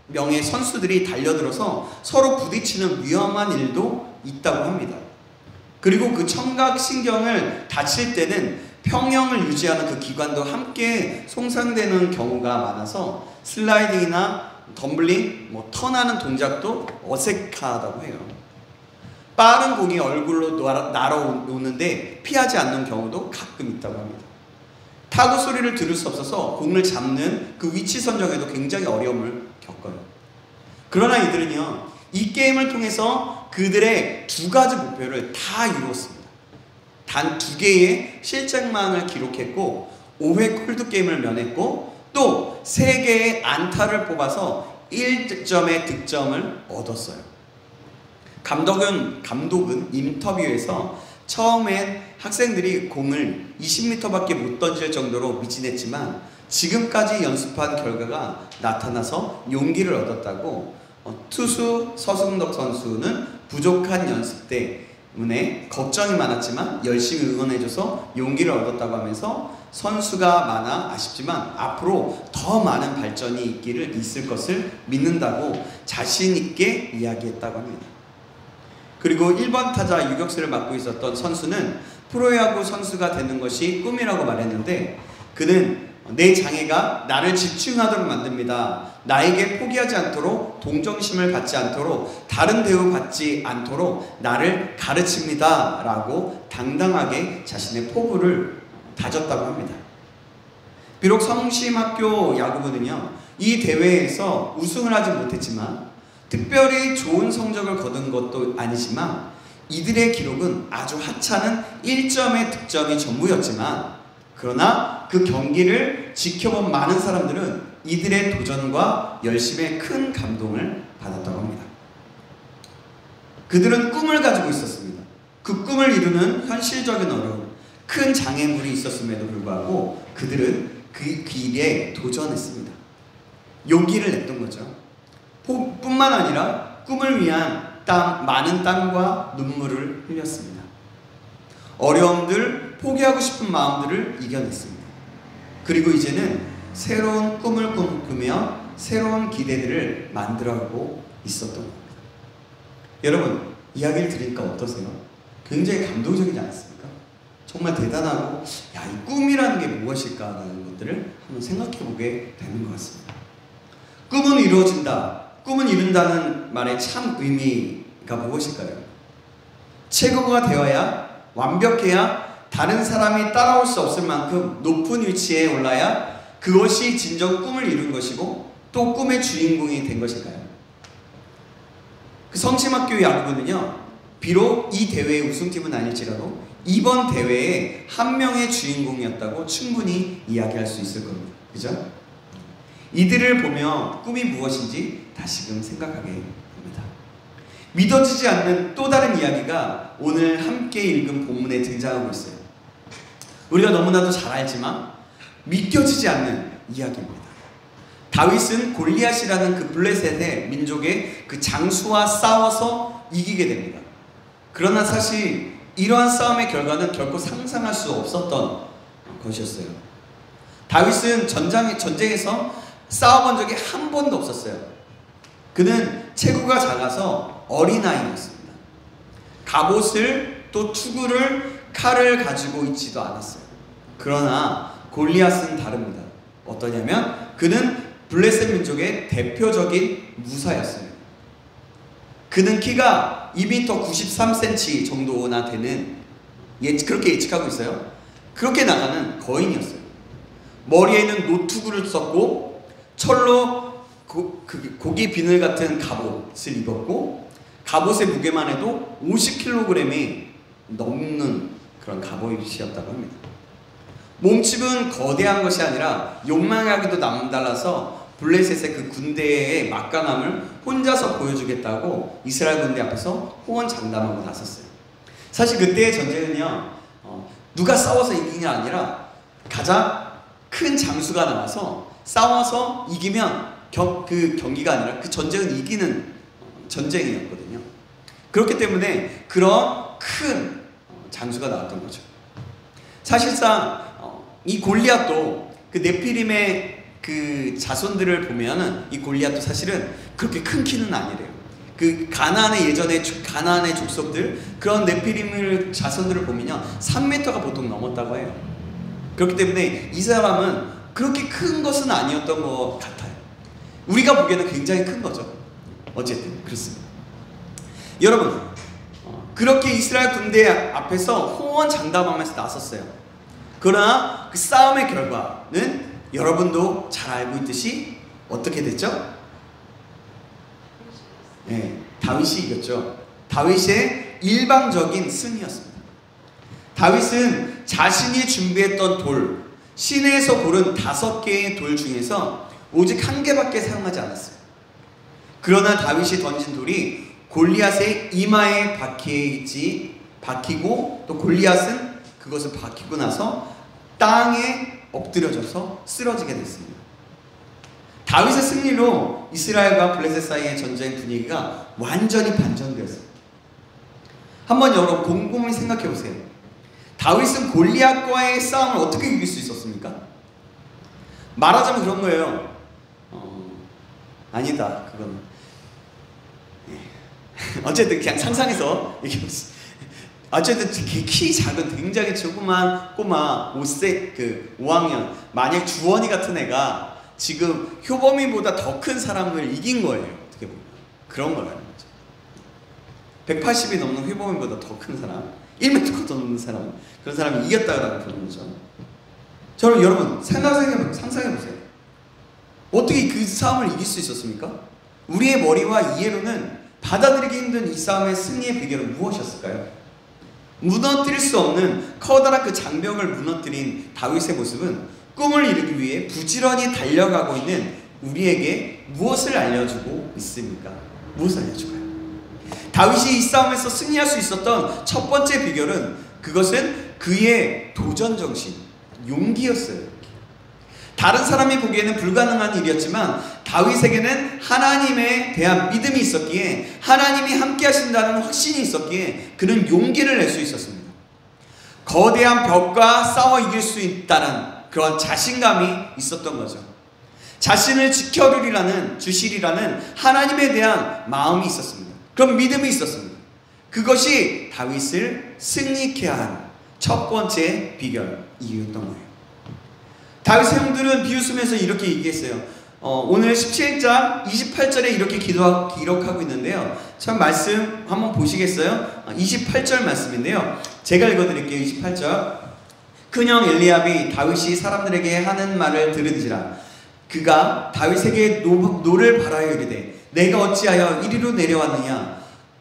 명의 선수들이 달려들어서 서로 부딪히는 위험한 일도 있다고 합니다. 그리고 그 청각신경을 다칠 때는 평형을 유지하는 그 기관도 함께 손상되는 경우가 많아서 슬라이딩이나 덤블링, 턴하는 동작도 어색하다고 해요. 빠른 공이 얼굴로 날아오는데 피하지 않는 경우도 가끔 있다고 합니다. 타구 소리를 들을 수 없어서 공을 잡는 그 위치 선정에도 굉장히 어려움을 겪어요. 그러나 이들은요, 이 게임을 통해서 그들의 두 가지 목표를 다 이루었습니다. 단 2개의 실책만을 기록했고 5회 콜드게임을 면했고 또 3개의 안타를 뽑아서 1점의 득점을 얻었어요. 감독은 인터뷰에서 처음엔 학생들이 공을 20m밖에 못 던질 정도로 미진했지만 지금까지 연습한 결과가 나타나서 용기를 얻었다고, 투수 서승덕 선수는 부족한 연습 때문에 걱정이 많았지만 열심히 응원해줘서 용기를 얻었다고 하면서 선수가 많아 아쉽지만 앞으로 더 많은 발전이 있을 것을 믿는다고 자신 있게 이야기했다고 합니다. 그리고 1번 타자 유격수를 맡고 있었던 선수는 프로야구 선수가 되는 것이 꿈이라고 말했는데, 그는 내 장애가 나를 집중하도록 만듭니다. 나에게 포기하지 않도록, 동정심을 받지 않도록, 다른 대우 받지 않도록 나를 가르칩니다 라고 당당하게 자신의 포부를 다졌다고 합니다. 비록 성심학교 야구부는요, 이 대회에서 우승을 하지 못했지만 특별히 좋은 성적을 거둔 것도 아니지만 이들의 기록은 아주 하찮은 1점의 득점이 전부였지만, 그러나 그 경기를 지켜본 많은 사람들은 이들의 도전과 열심에 큰 감동을 받았다고 합니다. 그들은 꿈을 가지고 있었습니다. 그 꿈을 이루는 현실적인 어려움, 큰 장애물이 있었음에도 불구하고 그들은 그 길에 도전했습니다. 용기를 냈던 거죠. 뿐만 아니라 꿈을 위한 많은 땀과 눈물을 흘렸습니다. 어려움들, 포기하고 싶은 마음들을 이겨냈습니다. 그리고 이제는 새로운 꿈을 꾸며 새로운 기대들을 만들어가고 있었던 겁니다. 여러분, 이야기를 들으니까 어떠세요? 굉장히 감동적이지 않습니까? 정말 대단하고, 이 꿈이라는 게 무엇일까라는 것들을 한번 생각해 보게 되는 것 같습니다. 꿈은 이루어진다. 꿈은 이룬다는 말의 참 의미가 무엇일까요? 최고가 되어야, 완벽해야, 다른 사람이 따라올 수 없을 만큼 높은 위치에 올라야 그것이 진정 꿈을 이룬 것이고 또 꿈의 주인공이 된 것일까요? 그 성심학교 야구부는요, 비록 이 대회의 우승팀은 아닐지라도 이번 대회에 한 명의 주인공이었다고 충분히 이야기할 수 있을 겁니다. 그죠? 이들을 보며 꿈이 무엇인지 다시금 생각하게 됩니다. 믿어지지 않는 또 다른 이야기가 오늘 함께 읽은 본문에 등장하고 있어요. 우리가 너무나도 잘 알지만 믿겨지지 않는 이야기입니다. 다윗은 골리앗이라는 그 블레셋의 민족의 그 장수와 싸워서 이기게 됩니다. 그러나 사실 이러한 싸움의 결과는 결코 상상할 수 없었던 것이었어요. 다윗은 전쟁에서 싸워본 적이 한 번도 없었어요. 그는 체구가 작아서 어린아이였습니다. 갑옷을 또 투구를 칼을 가지고 있지도 않았어요. 그러나 골리앗은 다릅니다. 어떠냐면 그는 블레셋 민족의 대표적인 무사였어요. 그는 키가 2m 93cm 정도나 되는, 그렇게 예측하고 있어요. 그렇게 나가는 거인이었어요. 머리에는 노투구를 썼고 철로 고기 비늘 같은 갑옷을 입었고, 갑옷의 무게만 해도 50kg이 넘는 그런 갑옷이었다고 합니다. 몸집은 거대한 것이 아니라 용맹하기도 남달라서 블레셋의 그 군대의 막강함을 혼자서 보여주겠다고 이스라엘 군대 앞에서 호언장담하고 나섰어요. 사실 그때의 전쟁은요, 누가 싸워서 이기냐 아니라 가장 큰 장수가 나와서 싸워서 이기면 그 경기가 아니라 그 전쟁은 이기는 전쟁이었거든요. 그렇기 때문에 그런 큰 장수가 나왔던 거죠. 사실상 이 골리앗도 그 네피림의 그 자손들을 보면은 이 골리앗도 사실은 그렇게 큰 키는 아니래요. 그 가나안의 예전에 가나안의 족속들, 그런 네피림의 자손들을 보면요 3m가 보통 넘었다고 해요. 그렇기 때문에 이 사람은 그렇게 큰 것은 아니었던 것 같아요. 우리가 보기에는 굉장히 큰 거죠. 어쨌든 그렇습니다. 여러분, 그렇게 이스라엘 군대 앞에서 호언장담하면서 나섰어요. 그러나 그 싸움의 결과는 여러분도 잘 알고 있듯이 어떻게 됐죠? 네, 다윗이 이겼죠. 다윗의 일방적인 승리였습니다. 다윗은 자신이 준비했던 돌, 시내에서 고른 5개의 돌 중에서 오직 1개밖에 사용하지 않았어요. 그러나 다윗이 던진 돌이 골리앗의 이마에 박히고 또 골리앗은 그것을 박히고 나서 땅에 엎드려져서 쓰러지게 됐습니다. 다윗의 승리로 이스라엘과 블레셋 사이의 전쟁 분위기가 완전히 반전되었어요. 한번 여러분 곰곰이 생각해 보세요. 다윗은 골리앗과의 싸움을 어떻게 이길 수 있었습니까? 말하자면 그런 거예요. 아니다, 그건. 어쨌든 그냥 상상해서 얘기해보세요. 어쨌든 키 작은 굉장히 조그만 꼬마 5학년 만약 주원이 같은 애가 지금 효범이보다 더 큰 사람을 이긴 거예요. 어떻게 보면 그런 거라는 거죠. 180이 넘는 효범이보다 더 큰 사람, 1m 더 넘는 사람, 그런 사람이 이겼다고 보는 거죠. 저는 여러분 상상해보세요. 어떻게 그 싸움을 이길 수 있었습니까? 우리의 머리와 이해로는 받아들이기 힘든 이 싸움의 승리의 비결은 무엇이었을까요? 무너뜨릴 수 없는 커다란 그 장벽을 무너뜨린 다윗의 모습은 꿈을 이루기 위해 부지런히 달려가고 있는 우리에게 무엇을 알려주고 있습니까? 무엇을 알려줄까요? 다윗이 이 싸움에서 승리할 수 있었던 첫 번째 비결은 그것은 그의 도전정신, 용기였어요. 다른 사람이 보기에는 불가능한 일이었지만 다윗에게는 하나님에 대한 믿음이 있었기에, 하나님이 함께 하신다는 확신이 있었기에 그는 용기를 낼 수 있었습니다. 거대한 벽과 싸워 이길 수 있다는 그런 자신감이 있었던 거죠. 자신을 주시리라는 하나님에 대한 마음이 있었습니다. 그런 믿음이 있었습니다. 그것이 다윗을 승리케 한 첫 번째 비결 이유였던 거예요. 다윗의 형들은 비웃으면서 이렇게 얘기했어요. 오늘 17장 28절에 이렇게 기록하고 있는데요. 참 말씀 한번 보시겠어요? 28절 말씀인데요. 제가 읽어드릴게요. 28절. 큰형 엘리압이 다윗이 사람들에게 하는 말을 들은지라. 그가 다윗에게 노를 바라여 이르되 내가 어찌하여 이리로 내려왔느냐?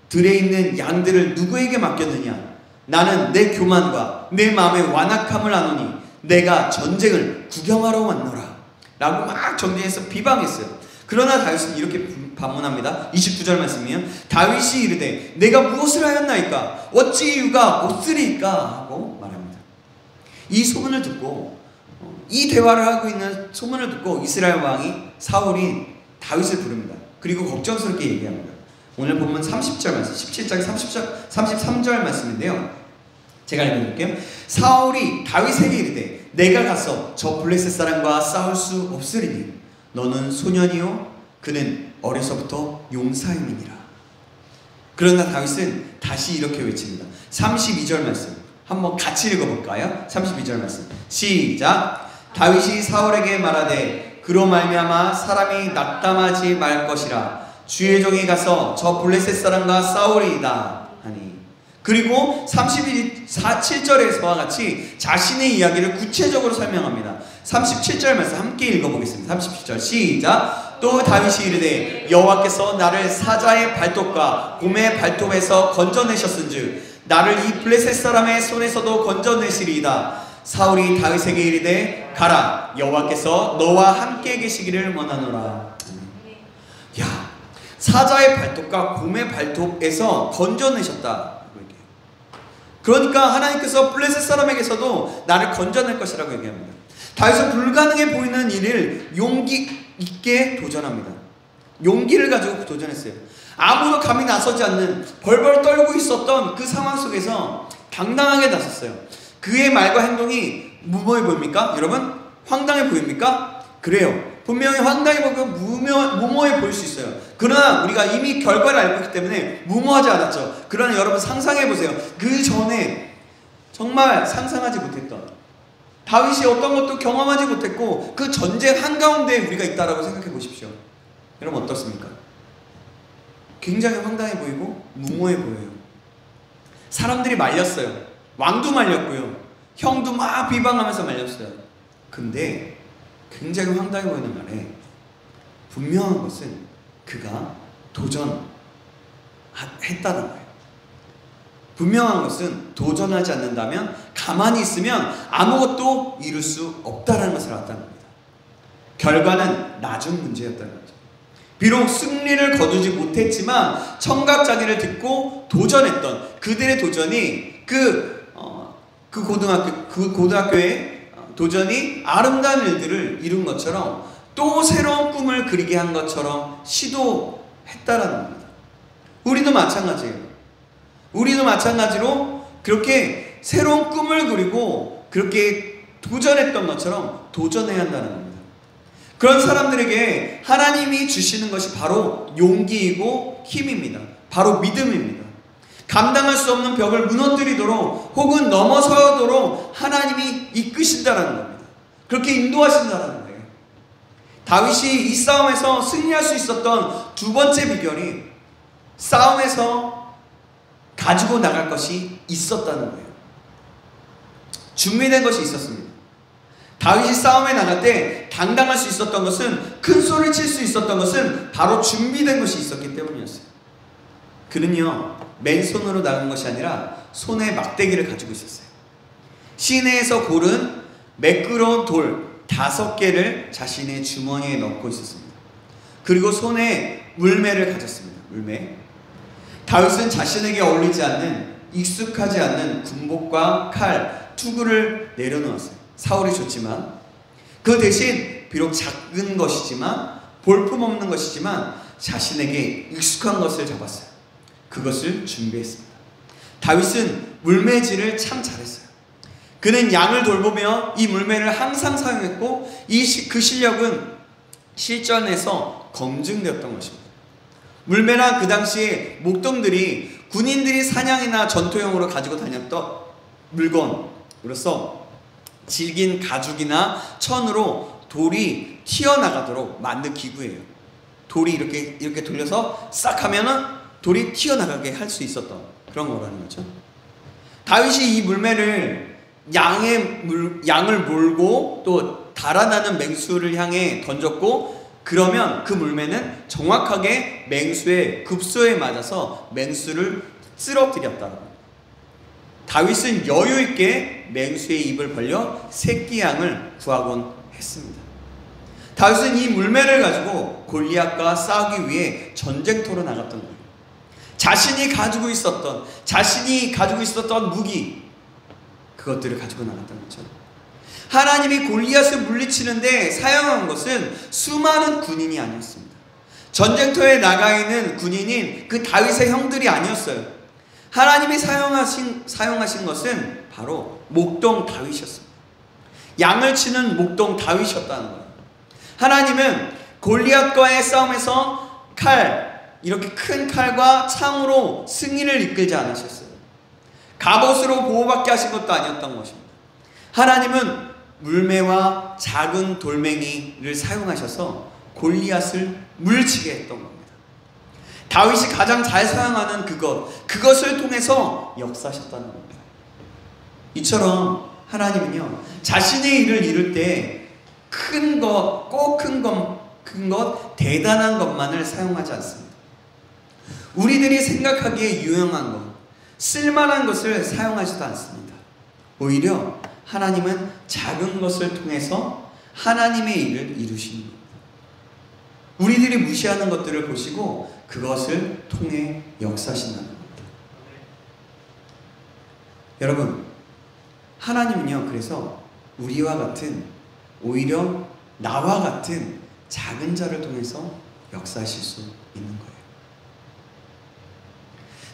들에 있는 양들을 누구에게 맡겼느냐? 나는 내 교만과 내 마음의 완악함을 아노니 내가 전쟁을 구경하러 왔노라 라고 막 정죄해서 비방했어요. 그러나 다윗은 이렇게 반문합니다. 29절 말씀이에요. 다윗이 이르되 내가 무엇을 하였나이까? 어찌 이유가 없으리까? 하고 말합니다. 이 소문을 듣고, 이 대화를 하고 있는 소문을 듣고 이스라엘 왕이 사울이 다윗을 부릅니다. 그리고 걱정스럽게 얘기합니다. 오늘 본문 30절 말씀, 17장 33절 말씀인데요. 제가 읽어드릴게요. 사울이 다윗에게 이르되 내가 가서 저 블레셋 사람과 싸울 수 없으리니 너는 소년이요 그는 어려서부터 용사임이니라. 그러나 다윗은 다시 이렇게 외칩니다. 32절 말씀 한번 같이 읽어볼까요? 32절 말씀 시작. 다윗이 사울에게 말하되 그로 말미암아 사람이 낙담하지 말 것이라. 주의 종이 가서 저 블레셋 사람과 싸우리이다 하니. 그리고 7절에서와 같이 자신의 이야기를 구체적으로 설명합니다. 37절 말씀 함께 읽어보겠습니다. 37절 시작. 또 다윗이 이르되 여호와께서 나를 사자의 발톱과 곰의 발톱에서 건져내셨은즉 나를 이 블레셋 사람의 손에서도 건져내시리이다. 사울이 다윗에게 이르되 가라 여호와께서 너와 함께 계시기를 원하노라. 야, 사자의 발톱과 곰의 발톱에서 건져내셨다. 그러니까 하나님께서 블레셋 사람에게서도 나를 건져낼 것이라고 얘기합니다. 다윗은 불가능해 보이는 일을 용기 있게 도전합니다. 용기를 가지고 도전했어요. 아무도 감히 나서지 않는 벌벌 떨고 있었던 그 상황 속에서 당당하게 나섰어요. 그의 말과 행동이 무모해 보입니까? 여러분? 황당해 보입니까? 그래요. 분명히 황당해 보이고 무모해 보일 수 있어요. 그러나 우리가 이미 결과를 알고 있기 때문에 무모하지 않았죠. 그러나 여러분 상상해 보세요. 그 전에 정말 상상하지 못했던, 다윗이 어떤 것도 경험하지 못했고 그 전쟁 한가운데 우리가 있다라고 생각해 보십시오. 여러분 어떻습니까? 굉장히 황당해 보이고 무모해 보여요. 사람들이 말렸어요. 왕도 말렸고요. 형도 막 비방하면서 말렸어요. 근데 굉장히 황당해 보이는 말에 분명한 것은 그가 도전했다는 거예요. 분명한 것은 도전하지 않는다면, 가만히 있으면 아무것도 이룰 수 없다는 것을 알았다는 겁니다. 결과는 나중 문제였다는 거죠. 비록 승리를 거두지 못했지만 청각장애를 듣고 도전했던 그들의 도전이 그 고등학교의 도전이 아름다운 일들을 이룬 것처럼, 또 새로운 꿈을 그리게 한 것처럼 시도했다라는 겁니다. 우리도 마찬가지예요. 우리도 마찬가지로 그렇게 새로운 꿈을 그리고 그렇게 도전했던 것처럼 도전해야 한다는 겁니다. 그런 사람들에게 하나님이 주시는 것이 바로 용기이고 힘입니다. 바로 믿음입니다. 감당할 수 없는 벽을 무너뜨리도록 혹은 넘어서도록 하나님이 이끄신다는 겁니다. 그렇게 인도하신다는 거예요. 다윗이 이 싸움에서 승리할 수 있었던 두 번째 비결이 싸움에서 가지고 나갈 것이 있었다는 거예요. 준비된 것이 있었습니다. 다윗이 싸움에 나갈 때 당당할 수 있었던 것은, 큰 소리를 칠 수 있었던 것은 바로 준비된 것이 있었기 때문이었어요. 그는요, 맨손으로 나간 것이 아니라 손에 막대기를 가지고 있었어요. 시내에서 고른 매끄러운 돌 5개를 자신의 주머니에 넣고 있었습니다. 그리고 손에 물매를 가졌습니다. 물매. 다윗은 자신에게 어울리지 않는, 익숙하지 않는 군복과 칼, 투구를 내려놓았어요. 사울이 줬지만, 그 대신 비록 작은 것이지만, 볼품없는 것이지만 자신에게 익숙한 것을 잡았어요. 그것을 준비했습니다. 다윗은 물매질을 참 잘했어요. 그는 양을 돌보며 이 물매를 항상 사용했고, 그 실력은 실전에서 검증되었던 것입니다. 물매란 그 당시에 목동들이 군인들이 사냥이나 전투용으로 가지고 다녔던 물건으로서 질긴 가죽이나 천으로 돌이 튀어나가도록 만든 기구예요. 돌이 이렇게 돌려서 싹 하면은 돌이 튀어나가게 할 수 있었던 그런 거라는 거죠. 다윗이 이 물매를 양을 몰고 또 달아나는 맹수를 향해 던졌고, 그러면 그 물매는 정확하게 맹수의 급소에 맞아서 맹수를 쓰러뜨렸다. 다윗은 여유 있게 맹수의 입을 벌려 새끼 양을 구하곤 했습니다. 다윗은 이 물매를 가지고 골리앗과 싸우기 위해 전쟁터로 나갔던 거예요. 자신이 가지고 있었던 무기, 그것들을 가지고 나갔던 거죠. 하나님이 골리앗을 물리치는데 사용한 것은 수많은 군인이 아니었습니다. 전쟁터에 나가 있는 군인인 그 다윗의 형들이 아니었어요. 하나님이 사용하신 것은 바로 목동 다윗이었습니다. 양을 치는 목동 다윗이었다는 거예요. 하나님은 골리앗과의 싸움에서 이렇게 큰 칼과 창으로 승리를 이끌지 않으셨어요. 갑옷으로 보호받게 하신 것도 아니었던 것입니다. 하나님은 물매와 작은 돌멩이를 사용하셔서 골리앗을 물리치게 했던 겁니다. 다윗이 가장 잘 사용하는 그것을 통해서 역사하셨다는 겁니다. 이처럼 하나님은요, 자신의 일을 이룰 때 큰 것, 대단한 것만을 사용하지 않습니다. 우리들이 생각하기에 유용한 것, 쓸만한 것을 사용하지도 않습니다. 오히려 하나님은 작은 것을 통해서 하나님의 일을 이루시는 겁니다. 우리들이 무시하는 것들을 보시고 그것을 통해 역사하신다는 겁니다. 여러분, 하나님은요, 그래서 우리와 같은, 오히려 나와 같은 작은 자를 통해서 역사하실 수 있는 거예요.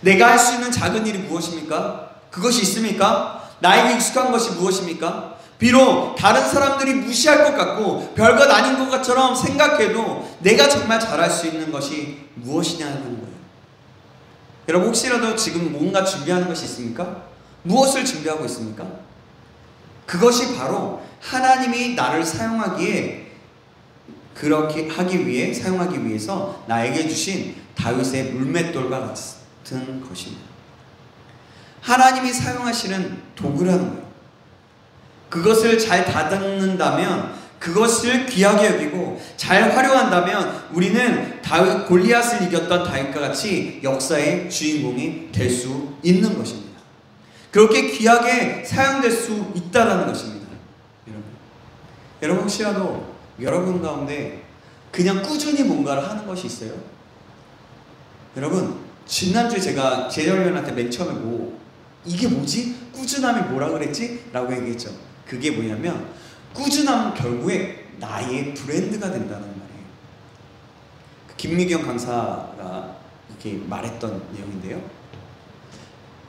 내가 할 수 있는 작은 일이 무엇입니까? 그것이 있습니까? 나에게 익숙한 것이 무엇입니까? 비록 다른 사람들이 무시할 것 같고 별것 아닌 것처럼 생각해도 내가 정말 잘할 수 있는 것이 무엇이냐는 거예요. 여러분, 혹시라도 지금 뭔가 준비하는 것이 있습니까? 무엇을 준비하고 있습니까? 그것이 바로 하나님이 나를 사용하기 위해서 나에게 주신 다윗의 물맷돌과 같은 것입니다. 하나님이 사용하시는 도구라는 거예요. 그것을 잘 다듬는다면, 그것을 귀하게 여기고 잘 활용한다면 우리는 다윗 골리앗을 이겼던 다윗과 같이 역사의 주인공이 될 수 있는 것입니다. 그렇게 귀하게 사용될 수 있다는 것입니다. 여러분 혹시라도 여러분 가운데 그냥 꾸준히 뭔가를 하는 것이 있어요? 여러분 지난주에 제가 재정위원한테 맨 처음에 이게 뭐지? 꾸준함이 뭐라 그랬지? 라고 얘기했죠. 그게 뭐냐면 꾸준함은 결국에 나의 브랜드가 된다는 말이에요. 김미경 강사가 이렇게 말했던 내용인데요.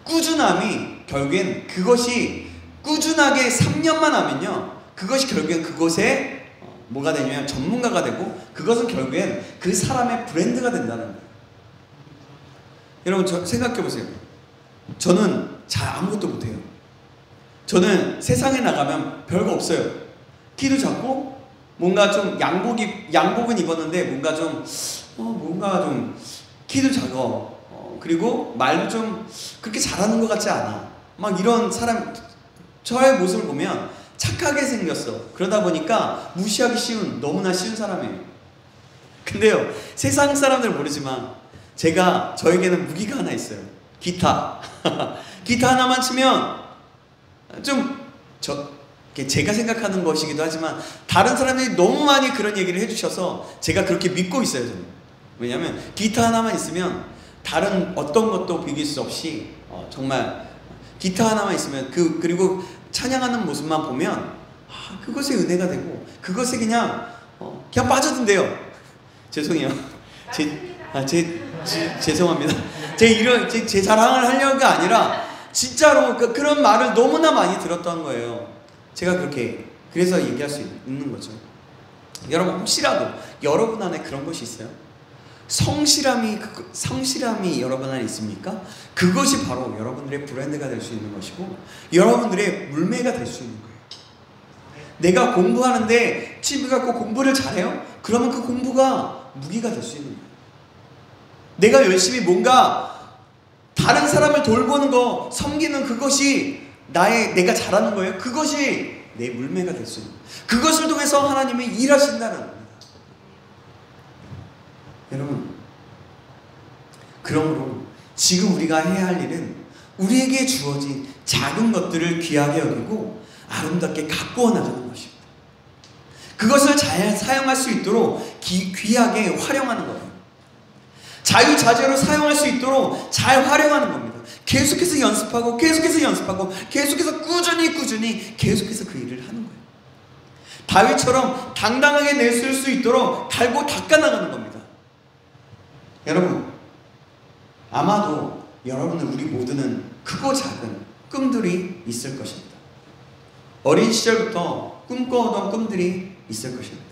꾸준함이 결국엔 그것이 꾸준하게 3년만 하면요, 그것이 결국엔 그것에 뭐가 되냐면 전문가가 되고, 그것은 결국엔 그 사람의 브랜드가 된다는 거예요. 여러분 생각해 보세요. 저는 잘 아무것도 못해요. 저는 세상에 나가면 별거 없어요. 키도 작고 뭔가 좀 양복은 입었는데 뭔가 좀 키도 작아. 그리고 말도 좀 그렇게 잘하는 것 같지 않아. 막 이런 사람, 저의 모습을 보면 착하게 생겼어. 그러다 보니까 무시하기 쉬운, 너무나 쉬운 사람이에요. 근데요, 세상 사람들 모르지만 저에게는 무기가 하나 있어요. 기타. 기타 하나만 치면 제가 생각하는 것이기도 하지만 다른 사람들이 너무 많이 그런 얘기를 해주셔서 제가 그렇게 믿고 있어요. 저는. 왜냐하면 기타 하나만 있으면 다른 어떤 것도 비길 수 없이 정말 기타 하나만 있으면 그리고 찬양하는 모습만 보면 그것에 은혜가 되고 그것에 그냥 빠져든대요. 죄송해요. 죄송합니다. 제 자랑을 하려가 아니라 진짜로 그런 말을 너무나 많이 들었던 거예요. 제가 그래서 얘기할 수 있는 거죠. 여러분 혹시라도 여러분 안에 그런 것이 있어요? 성실함이 여러분 안에 있습니까? 그것이 바로 여러분들의 브랜드가 될 수 있는 것이고 여러분들의 물매가 될 수 있는 거예요. 내가 공부하는데 취미 갖고 공부를 잘해요? 그러면 그 공부가 무기가 될 수 있는 거예요. 내가 열심히 뭔가 다른 사람을 돌보는 거, 섬기는 그것이 내가 잘하는 거예요. 그것이 내 물매가 될 수 있는 거예요. 그것을 통해서 하나님이 일하신다는 겁니다. 여러분, 그러므로 지금 우리가 해야 할 일은 우리에게 주어진 작은 것들을 귀하게 여기고 아름답게 가꾸어 나가는 것입니다. 그것을 잘 사용할 수 있도록 귀하게 활용하는 거예요. 자유자재로 사용할 수 있도록 잘 활용하는 겁니다. 계속해서 연습하고 계속해서 꾸준히 계속해서 그 일을 하는 거예요. 다윗처럼 당당하게 내쓸 수 있도록 달고 닦아나가는 겁니다. 여러분, 아마도 여러분은 우리 모두는 크고 작은 꿈들이 있을 것입니다. 어린 시절부터 꿈꿔오던 꿈들이 있을 것입니다.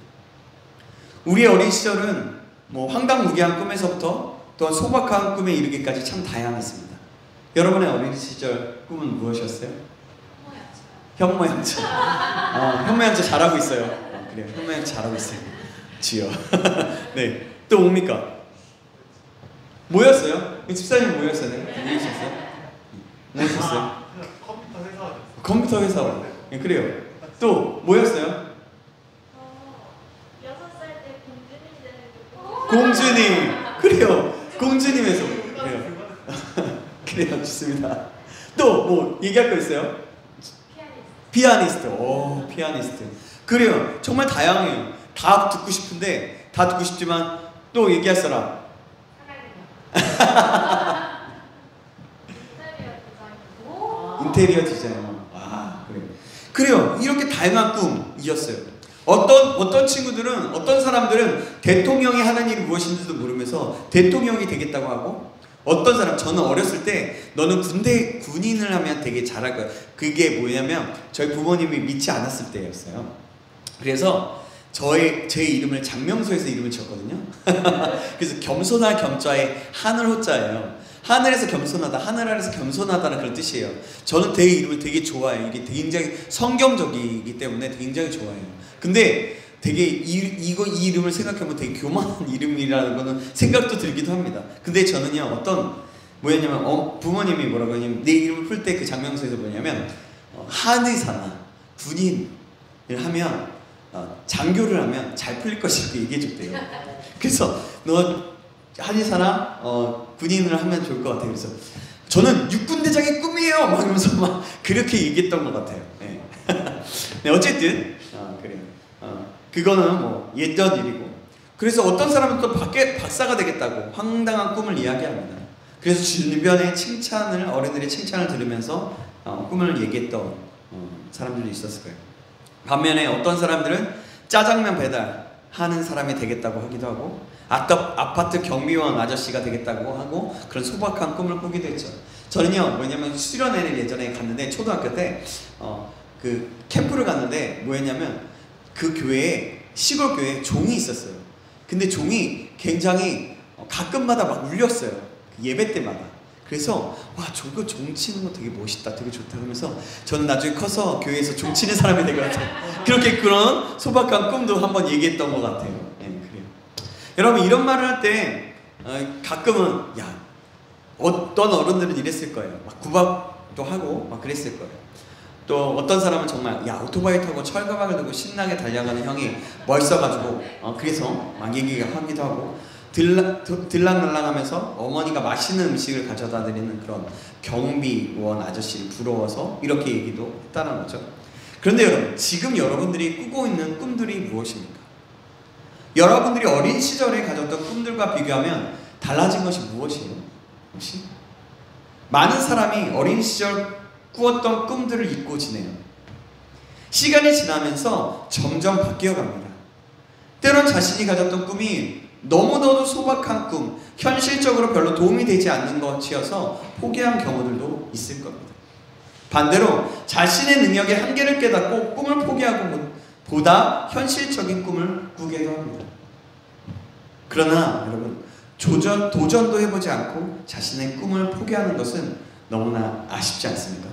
우리의 어린 시절은 황당무계한 꿈에서부터 또한 소박한 꿈에 이르기까지 참 다양했습니다. 여러분의 어린 시절 꿈은 무엇이었어요? 현모양처. 현모양처 잘하고 있어요. 그래요. 현모양처 잘하고 있어요. 지요. 네. 또 뭡니까? 뭐였어요? 집사님 뭐였어요? 뭐였어요? 컴퓨터 회사원. 네, 그래요. 또 뭐였어요? 6살 때 공주님. 그래요. 공주님에서. 그래요. 그래요. 좋습니다. 또 뭐 얘기할 거 있어요? 피아니스트. 오, 피아니스트. 그래요. 정말 다양해요. 다 듣고 싶은데, 다 듣고 싶지만 또 얘기할 사람. 인테리어 디자이너. 그래요. 이렇게 다양한 꿈이었어요. 어떤 친구들은, 어떤 사람들은 대통령이 하는 일이 무엇인지도 모르면서 대통령이 되겠다고 하고, 어떤 사람, 저는 어렸을 때 너는 군인을 하면 되게 잘할 거야. 그게 뭐냐면 저희 부모님이 믿지 않았을 때였어요. 그래서 제 이름을 장명소에서 이름을 지었거든요. 그래서 겸손할 겸자에 하늘 호자예요. 하늘에서 겸손하다, 하늘 아래서 겸손하다는 그런 뜻이에요. 저는 제 이름을 되게 좋아해요. 이게 굉장히 성경적이기 때문에 굉장히 좋아해요. 근데 되게 이 이름을 생각하면 되게 교만한 이름이라는 거는 생각도 들기도 합니다. 근데 저는요, 뭐였냐면 부모님이 뭐라고 하냐면 내 이름을 풀 때 그 장명소에서 뭐냐면 한의사나 군인을 하면 장교를 하면 잘 풀릴 것이라고 얘기해줬대요. 그래서 너 한의사나 군인을 하면 좋을 것 같아요. 그래서 저는 육군대장의 꿈이에요 막 이러면서 막 그렇게 얘기했던 것 같아요. 네. 네, 어쨌든 그래요. 그거는 뭐 예전 일이고, 그래서 어떤 사람은 또 박사가 되겠다고 황당한 꿈을 이야기합니다. 그래서 주변의 칭찬을, 어른들의 칭찬을 들으면서 꿈을 얘기했던 사람들도 있었을 거예요. 반면에 어떤 사람들은 짜장면 배달하는 사람이 되겠다고 하기도 하고, 아파트 경비원 아저씨가 되겠다고 하고, 그런 소박한 꿈을 꾸기도 했죠. 저는요, 뭐냐면 수련회를 예전에 갔는데, 초등학교 때 그 캠프를 갔는데 뭐였냐면, 그 교회에, 시골 교회에 종이 있었어요. 근데 종이 굉장히 가끔마다 막 울렸어요. 예배 때마다. 그래서 와, 저거 종 치는 거 되게 멋있다, 되게 좋다 하면서 저는 나중에 커서 교회에서 종 치는 사람이 될 것 같아요. 그렇게 그런 소박한 꿈도 한번 얘기했던 것 같아요. 네, 그래요. 여러분, 이런 말을 할 때 가끔은 어떤 어른들은 이랬을 거예요. 막 구박도 하고 막 그랬을 거예요. 또 어떤 사람은 정말 오토바이 타고 철가방을 들고 신나게 달려가는 형이 멋있어가지고 그래서 막 얘기하기도 하고, 들락날락하면서 어머니가 맛있는 음식을 가져다 드리는 그런 경비원 아저씨를 부러워서 이렇게 얘기도 했다는 거죠. 그런데 여러분, 지금 여러분들이 꾸고 있는 꿈들이 무엇입니까? 여러분들이 어린 시절에 가졌던 꿈들과 비교하면 달라진 것이 무엇이에요? 혹시? 많은 사람이 어린 시절 꾸었던 꿈들을 잊고 지내요. 시간이 지나면서 점점 바뀌어갑니다. 때론 자신이 가졌던 꿈이 너무나도 소박한 꿈, 현실적으로 별로 도움이 되지 않는 것이어서 포기한 경우들도 있을 겁니다. 반대로 자신의 능력의 한계를 깨닫고 꿈을 포기하고 보다 현실적인 꿈을 꾸기도 합니다. 그러나 여러분, 도전도 해보지 않고 자신의 꿈을 포기하는 것은 너무나 아쉽지 않습니까?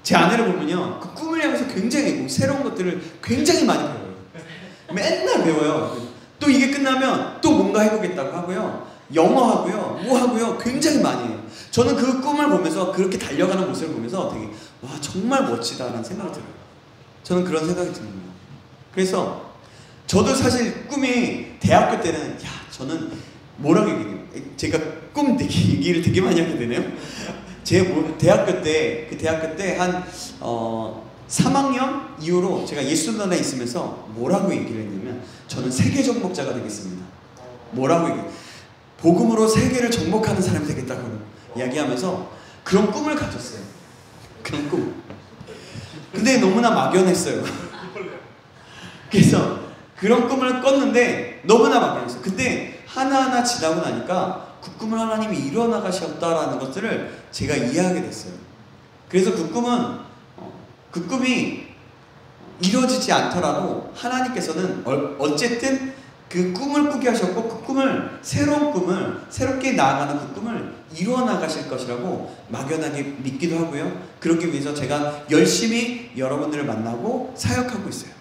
제 아내를 보면요, 그 꿈을 향해서 굉장히 새로운 것들을 굉장히 많이 배워요. 맨날 배워요. 또 이게 끝나면 또 뭔가 해보겠다고 하고요, 영어 하고요, 뭐 하고요, 굉장히 많이 해요. 저는 그 꿈을 보면서, 그렇게 달려가는 모습을 보면서 되게 정말 멋지다라는 생각이 들어요. 저는 그런 생각이 듭니다. 그래서 저도 사실 꿈이 대학교 때는 저는 뭐라고 얘기해요? 제가 꿈 얘기를 되게 많이 하게 되네요. 제 대학교 때 한 3학년 이후로 제가 예수단에 있으면서 뭐라고 얘기를 했냐면, 저는 세계 정복자가 되겠습니다. 뭐라고 얘기해요? 복음으로 세계를 정복하는 사람이 되겠다고 이야기하면서 그런 꿈을 가졌어요. 그런 꿈. 근데 너무나 막연했어요. 그래서 그런 꿈을 꿨는데 너무나 막연했어요. 근데 하나하나 지나고 나니까 그 꿈을 하나님이 이뤄나가셨다라는 것들을 제가 이해하게 됐어요. 그래서 그 꿈이 이루어지지 않더라도 하나님께서는 어쨌든 그 꿈을 꾸게 하셨고, 그 꿈을, 새로운 꿈을, 새롭게 나아가는 그 꿈을 이루어나가실 것이라고 막연하게 믿기도 하고요. 그러기 위해서 제가 열심히 여러분들을 만나고 사역하고 있어요.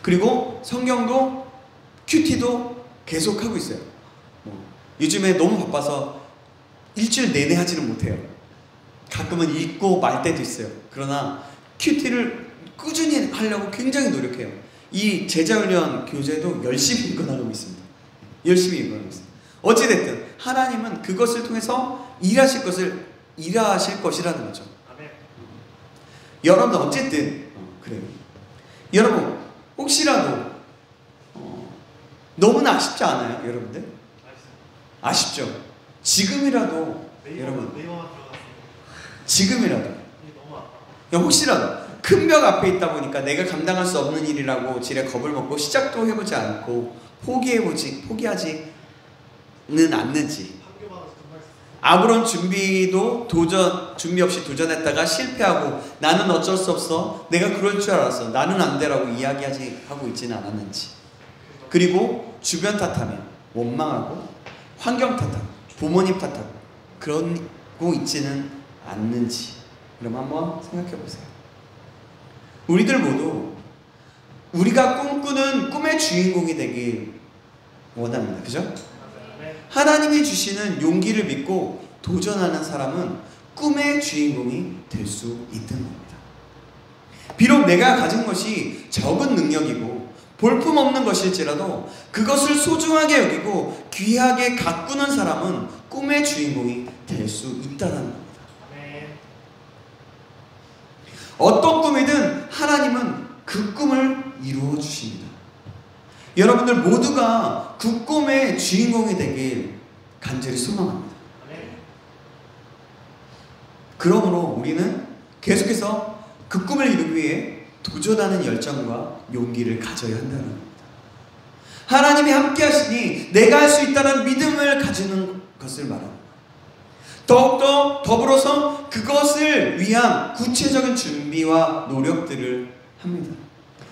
그리고 성경도 큐티도 계속하고 있어요. 요즘에 너무 바빠서 일주일 내내 하지는 못해요. 가끔은 읽고 말 때도 있어요. 그러나 큐티를 꾸준히 하려고 굉장히 노력해요. 이 제자훈련 교재도 열심히 읽어나가고 있습니다. 열심히 읽어나가고 있습니다. 어찌됐든 하나님은 그것을 통해서 일하실 것이라는 거죠. 여러분, 어쨌든 그래요. 여러분, 혹시라도 너무나 아쉽지 않아요, 여러분들? 아쉽죠? 지금이라도 여러분, 지금이라도 혹시라도 큰 벽 앞에 있다 보니까 내가 감당할 수 없는 일이라고 지레 겁을 먹고 시작도 해보지 않고 포기하지는 않는지, 아무런 준비 없이 도전했다가 실패하고 나는 어쩔 수 없어, 내가 그럴 줄 알았어, 나는 안 돼라고 하고 있지는 않았는지, 그리고 주변 탓하며 원망하고 환경 탓하고 부모님 탓하고 그러고 있지는 않는지, 그럼 한번 생각해 보세요. 우리들 모두 우리가 꿈꾸는 꿈의 주인공이 되길 원합니다. 그죠? 하나님이 주시는 용기를 믿고 도전하는 사람은 꿈의 주인공이 될 수 있는 겁니다. 비록 내가 가진 것이 적은 능력이고 볼품없는 것일지라도 그것을 소중하게 여기고 귀하게 가꾸는 사람은 꿈의 주인공이 될 수 있다는 겁니다. 어떤 꿈이든 하나님은 그 꿈을 이루어 주십니다. 여러분들 모두가 그 꿈의 주인공이 되길 간절히 소망합니다. 그러므로 우리는 계속해서 그 꿈을 이루기 위해 도전하는 열정과 용기를 가져야 한다는 겁니다. 하나님이 함께 하시니 내가 할 수 있다는 믿음을 가지는 것을 말합니다. 더욱더 더불어서 그것을 위한 구체적인 준비와 노력들을 합니다.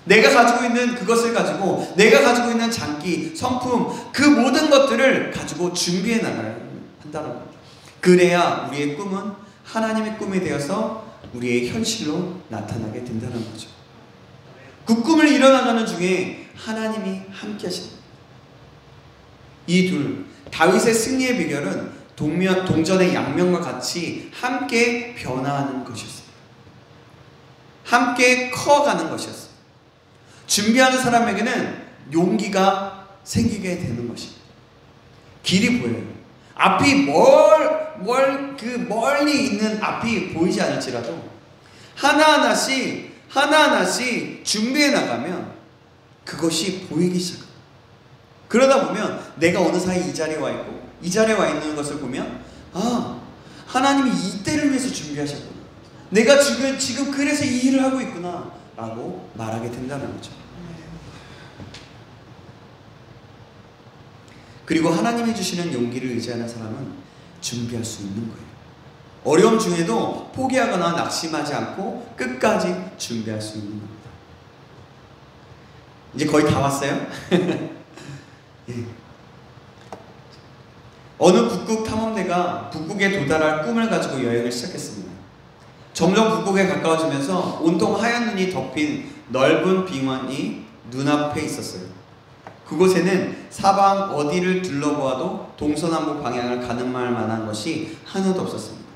내가 가지고 있는 그것을 가지고 내가 가지고 있는 장기, 성품 그 모든 것들을 가지고 준비해 나가야 한다는 겁니다. 그래야 우리의 꿈은 하나님의 꿈이 되어서 우리의 현실로 나타나게 된다는 거죠. 그 꿈을 이뤄나가는 중에 하나님이 함께 하십니다. 이 둘, 다윗의 승리의 비결은 동전의 양면과 같이 함께 변화하는 것이었습니다. 함께 커가는 것이었습니다. 준비하는 사람에게는 용기가 생기게 되는 것입니다. 길이 보여요. 앞이 멀리 있는 앞이 보이지 않을지라도 하나하나씩 준비해 나가면 그것이 보이기 시작합니다. 그러다 보면 내가 어느 사이 이 자리에 와 있고 이 자리에 와 있는 것을 보면 하나님이 이때를 위해서 준비하셨구나. 내가 지금 그래서 이 일을 하고 있구나 라고 말하게 된다는 거죠. 그리고 하나님이 주시는 용기를 의지하는 사람은 준비할 수 있는 거예요. 어려움 중에도 포기하거나 낙심하지 않고 끝까지 준비할 수 있는 겁니다. 이제 거의 다 왔어요? 예. 어느 북극 탐험대가 북극에 도달할 꿈을 가지고 여행을 시작했습니다. 점점 북극에 가까워지면서 온통 하얀 눈이 덮인 넓은 빙원이 눈앞에 있었어요. 그곳에는 사방 어디를 둘러보아도 동서남북 방향을 가늠할 만한 것이 하나도 없었습니다.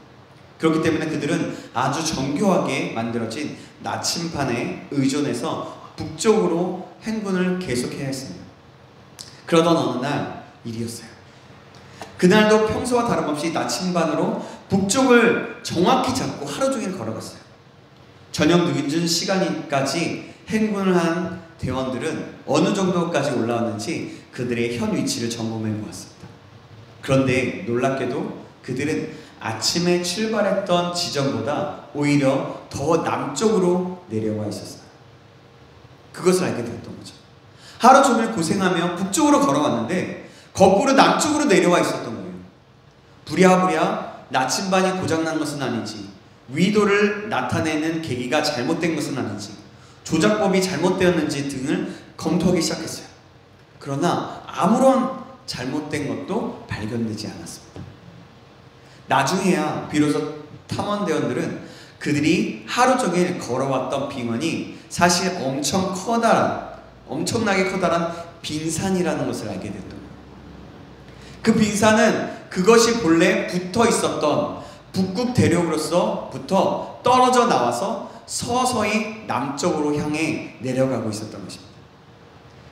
그렇기 때문에 그들은 아주 정교하게 만들어진 나침반에 의존해서 북쪽으로 행군을 계속해야 했습니다. 그러던 어느 날 일이었어요. 그날도 평소와 다름없이 나침반으로 북쪽을 정확히 잡고 하루 종일 걸어갔어요. 저녁 늦은 시간까지 행군을 한 대원들은 어느 정도까지 올라왔는지 그들의 현 위치를 점검해 보았습니다. 그런데 놀랍게도 그들은 아침에 출발했던 지점보다 오히려 더 남쪽으로 내려와 있었어요. 그것을 알게 되었던 거죠. 하루 종일 고생하며 북쪽으로 걸어왔는데 거꾸로 남쪽으로 내려와 있었던 거예요. 부랴부랴 나침반이 고장난 것은 아닌지, 위도를 나타내는 계기가 잘못된 것은 아닌지, 조작법이 잘못되었는지 등을 검토하기 시작했어요. 그러나 아무런 잘못된 것도 발견되지 않았습니다. 나중에야 비로소 탐험대원들은 그들이 하루 종일 걸어왔던 빙원이 사실 엄청나게 커다란 빙산이라는 것을 알게 됐던 거예요. 그 빙산은 그것이 본래 붙어 있었던 북극 대륙으로서부터 떨어져 나와서 서서히 남쪽으로 향해 내려가고 있었던 것입니다.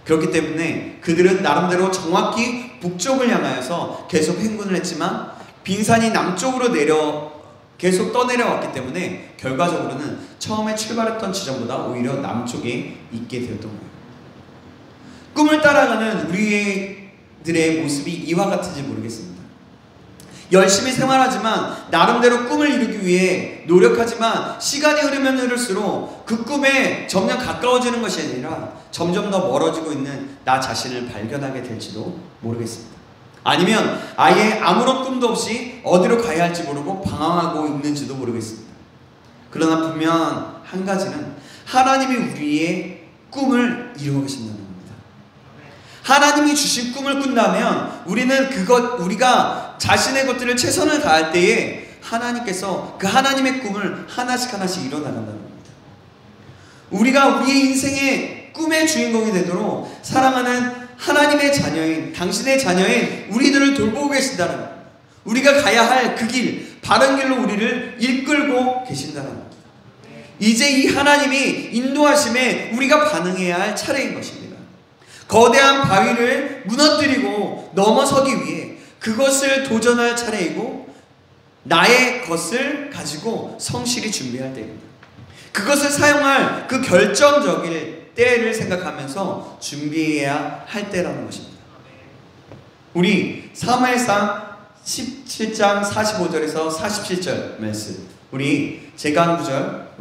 그렇기 때문에 그들은 나름대로 정확히 북쪽을 향하여서 계속 행군을 했지만 빙산이 남쪽으로 계속 떠내려왔기 때문에 결과적으로는 처음에 출발했던 지점보다 오히려 남쪽에 있게 되었던 거예요. 꿈을 따라가는 우리들의 모습이 이와 같은지 모르겠습니다. 열심히 생활하지만 나름대로 꿈을 이루기 위해 노력하지만 시간이 흐르면 흐를수록 그 꿈에 점점 가까워지는 것이 아니라 점점 더 멀어지고 있는 나 자신을 발견하게 될지도 모르겠습니다. 아니면 아예 아무런 꿈도 없이 어디로 가야 할지 모르고 방황하고 있는지도 모르겠습니다. 그러나 분명한 한 가지는 하나님이 우리의 꿈을 이루어 계신다는 겁니다. 하나님이 주신 꿈을 꾼다면 우리는 우리가 자신의 것들을 최선을 다할 때에 하나님께서 그 하나님의 꿈을 하나씩 이뤄나간다는 겁니다. 우리가 우리의 인생의 꿈의 주인공이 되도록 사랑하는 하나님의 자녀인 당신의 자녀인 우리들을 돌보고 계신다는 겁니다. 우리가 가야 할 그 길, 바른 길로 우리를 이끌고 계신다는 겁니다. 이제 이 하나님이 인도하심에 우리가 반응해야 할 차례인 것입니다. 거대한 바위를 무너뜨리고 넘어서기 위해 그것을 도전할 차례이고, 나의 것을 가지고 성실히 준비할 때입니다. 그것을 사용할 그 결정적인 때를 생각하면서 준비해야 할 때라는 것입니다. 우리 사무엘상 17장 45절에서 47절 말씀, 제가 한 구절,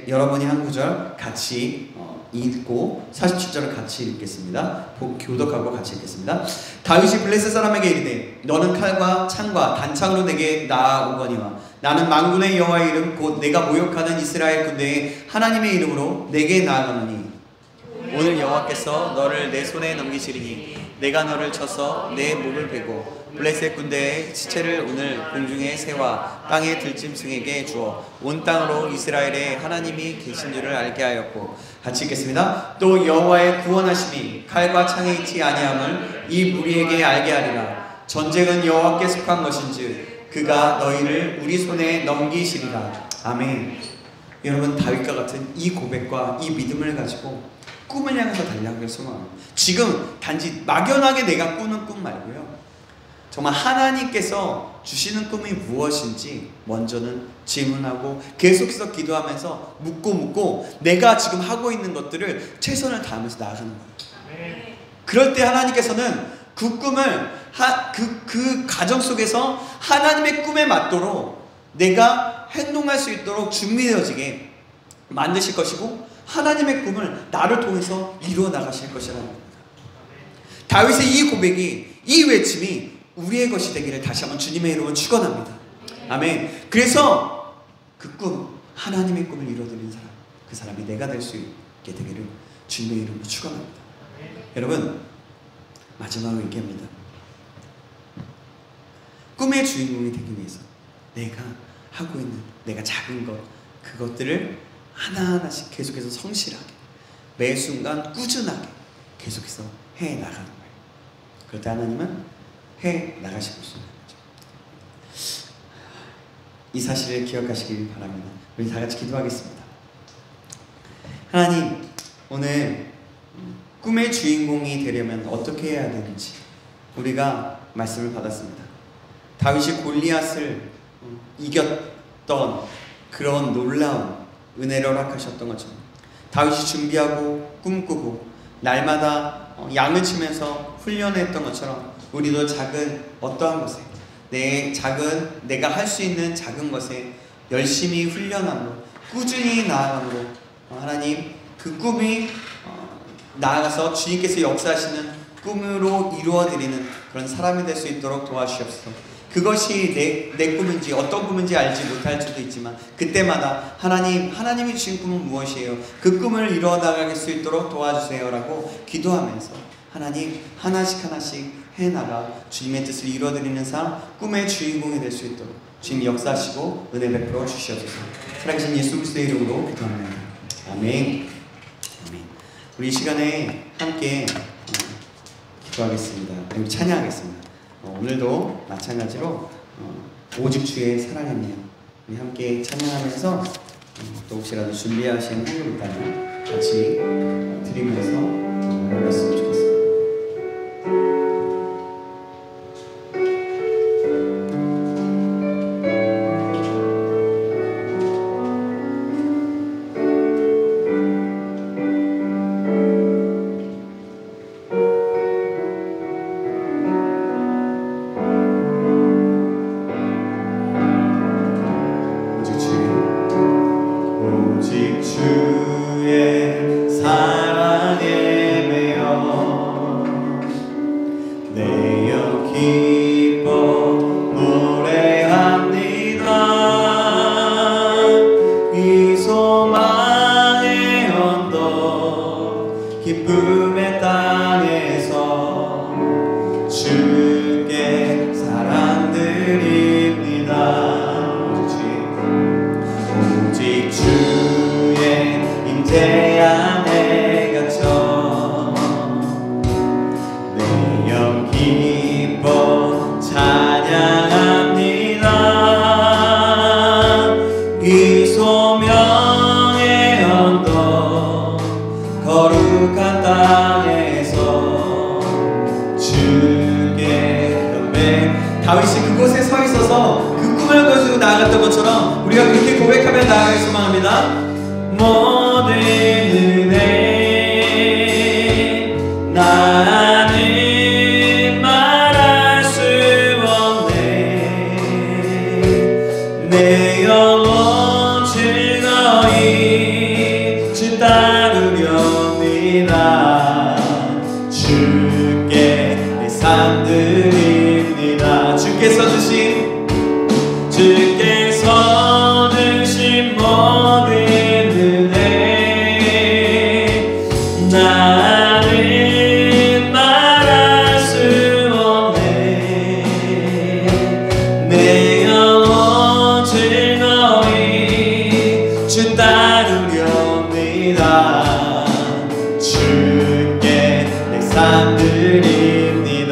여러분이 한 구절 같이 읽고 47절을 같이 읽겠습니다. 교독하고 같이 읽겠습니다. 다윗이 블레셋 사람에게 이르되 너는 칼과 창과 단창으로 내게 나아오거니와 나는 만군의 여호와의 이름 곧 내가 모욕하는 이스라엘 군대의 하나님의 이름으로 내게 나아가노니 오늘 여호와께서 너를 내 손에 넘기시리니 내가 너를 쳐서 내 목을 베고 블레셋 군대의 시체를 오늘 공중의 새와 땅의 들짐승에게 주어 온 땅으로 이스라엘의 하나님이 계신 줄을 알게 하였고, 같이 읽겠습니다. 또 여호와의 구원하심이 칼과 창에 있지 아니함을 이 무리에게 알게 하리라. 전쟁은 여호와께 속한 것인즉 그가 너희를 우리 손에 넘기시리라. 아멘. 여러분, 다윗과 같은 이 고백과 이 믿음을 가지고 꿈을 향해서 달려가길 소망합니다. 지금 단지 막연하게 내가 꾸는 꿈 말고요, 정말 하나님께서 주시는 꿈이 무엇인지 먼저는 질문하고 계속해서 기도하면서 묻고 내가 지금 하고 있는 것들을 최선을 다하면서 나아가는 거예요. 그럴 때 하나님께서는 그 꿈을 그 가정 속에서 하나님의 꿈에 맞도록 내가 행동할 수 있도록 준비되어지게 만드실 것이고, 하나님의 꿈을 나를 통해서 이루어 나가실 것이라는 겁니다. 다윗의 이 고백이, 이 외침이 우리의 것이 되기를 다시 한번 주님의 이름으로 축원합니다. 아멘. 그래서 그 꿈, 하나님의 꿈을 이루어드리는 사람, 그 사람이 내가 될 수 있게 되기를 주님의 이름으로 축원합니다. 여러분, 마지막으로 얘기합니다. 꿈의 주인공이 되기 위해서 내가 하고 있는 내가 작은 것, 그것들을 하나하나씩 계속해서 성실하게, 매 순간 꾸준하게 계속해서 해 나가는 거예요. 그럴 때 하나님은 해 나가시고 있습니다. 이 사실을 기억하시길 바랍니다. 우리 다 같이 기도하겠습니다. 하나님, 오늘 꿈의 주인공이 되려면 어떻게 해야 되는지 우리가 말씀을 받았습니다. 다윗이 골리앗을 이겼던 그런 놀라운 은혜를 허락하셨던 것처럼, 다윗이 준비하고 꿈꾸고 날마다 양을 치면서 훈련했던 것처럼, 우리도 작은 어떠한 것에, 내가 할 수 있는 작은 것에 열심히 훈련함으로, 꾸준히 나아감으로 하나님, 그 꿈이 나아가서 주님께서 역사하시는 꿈으로 이루어드리는 그런 사람이 될 수 있도록 도와주시옵소서. 그것이 내 꿈인지 어떤 꿈인지 알지 못할 수도 있지만, 그때마다 하나님이 주신 꿈은 무엇이에요? 그 꿈을 이루어 나갈 수 있도록 도와주세요라고 기도하면서 하나님, 하나씩 해나가 주님의 뜻을 이루어드리는 삶, 꿈의 주인공이 될 수 있도록 주님 역사하시고 은혜 베풀어 주시옵소서. 살아계신 예수 그리스도의 이름으로 기도합니다. 아멘. 아멘. 우리 이 시간에 함께 기도하겠습니다. 그리고 찬양하겠습니다. 오늘도 마찬가지로 오직 주의 사랑이네요. 우리 함께 찬양하면서 또 혹시라도 준비하신 한국 있다면 같이 드리면서 올렸으면 좋겠습니다. 오직 주의 사랑에 매여 다윗이 그곳에 서 있어서 그 꿈을 가지고 나아갔던 것처럼 우리가 그렇게 고백하며 나아가길 소망합니다. 모든 은혜 나는 말할 수 없네. 내 영혼 즐거이 주 따르렵니다. 주께 내 삶 드립니다. 주께서 주신 모든 은혜 나는 말할 수 없네. 내 영혼 즐거이 주 따르렵니다. 주께 내 삶 드립니다.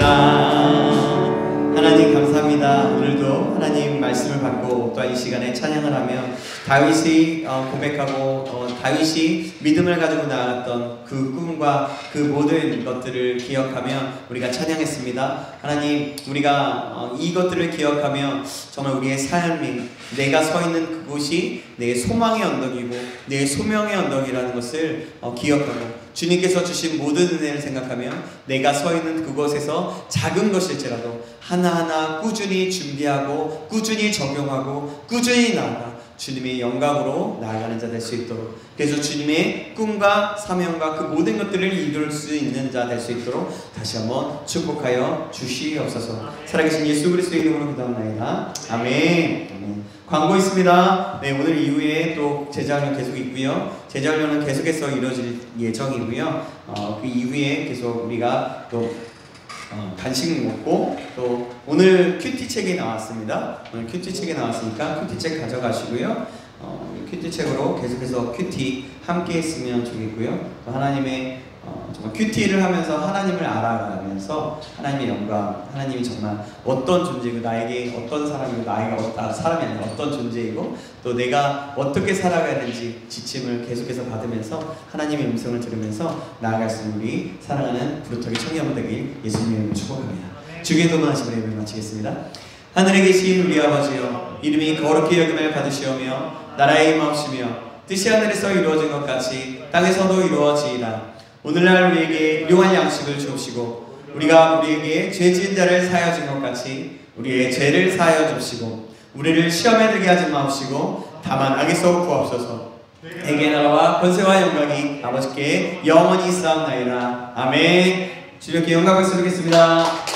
하나님 감사합니다. 오늘도 하나님 말씀을 받고 또한 이 시간에 찬양을 하며 다윗이 고백하고 다윗이 믿음을 가지고 나아갔던 그 꿈과 그 모든 것들을 기억하며 우리가 찬양했습니다. 하나님, 우리가 이것들을 기억하며 정말 우리의 삶이 내가 서 있는 그곳이 내 소망의 언덕이고 내 소명의 언덕이라는 것을 기억하고 주님께서 주신 모든 은혜를 생각하며 내가 서 있는 그곳에서 작은 것일지라도 하나하나 꾸준히 준비하고 꾸준히 적용하고 꾸준히 나아가 주님의 영광으로 나아가는 자 될 수 있도록, 그래서 주님의 꿈과 사명과 그 모든 것들을 이룰 수 있는 자 될 수 있도록 다시 한번 축복하여 주시옵소서. 살아계신 예수 그리스도의 이름으로 기도합나이다. 아멘. 광고 있습니다. 네, 오늘 이후에 또 제자훈련 계속 있고요. 제자훈련은 계속해서 이루어질 예정이고요. 그 이후에 계속 우리가 또 간식 먹고, 또 오늘 큐티 책이 나왔습니다. 오늘 큐티 책이 나왔으니까 큐티 책 가져가시고요. 큐티 책으로 계속해서 큐티 함께 했으면 좋겠고요. 또 하나님의 정말 큐티를 하면서 하나님을 알아가면서 하나님의 영광, 하나님이 정말 어떤 존재이고 나에게 어떤 사람이고 나에게 사람이 아니라 어떤 존재이고 또 내가 어떻게 살아가야 되는지 지침을 계속해서 받으면서 하나님의 음성을 들으면서 나아갈 수 있는 우리 사랑하는 부르터기 청년부 되길 예수님의 이름으로 축복합니다. 주기도 하시면 예배를 마치겠습니다. 하늘에 계신 우리 아버지여, 이름이 거룩히 여김을 받으시오며 나라의 임하옵시며 뜻이 하늘에서 이루어진 것 같이 땅에서도 이루어지이다. 오늘날 우리에게 일용할 양식을 주옵시고 우리가 우리에게 죄 지은 자를 사하여 준 것 같이 우리의 죄를 사하여 주시고 우리를 시험에 들게 하지 마옵시고 다만 악에서 구하옵소서. 내게 나라와 권세와 영광이 아버지께 영원히 있사옵나이다. 아멘. 주님께 영광을 드리겠습니다.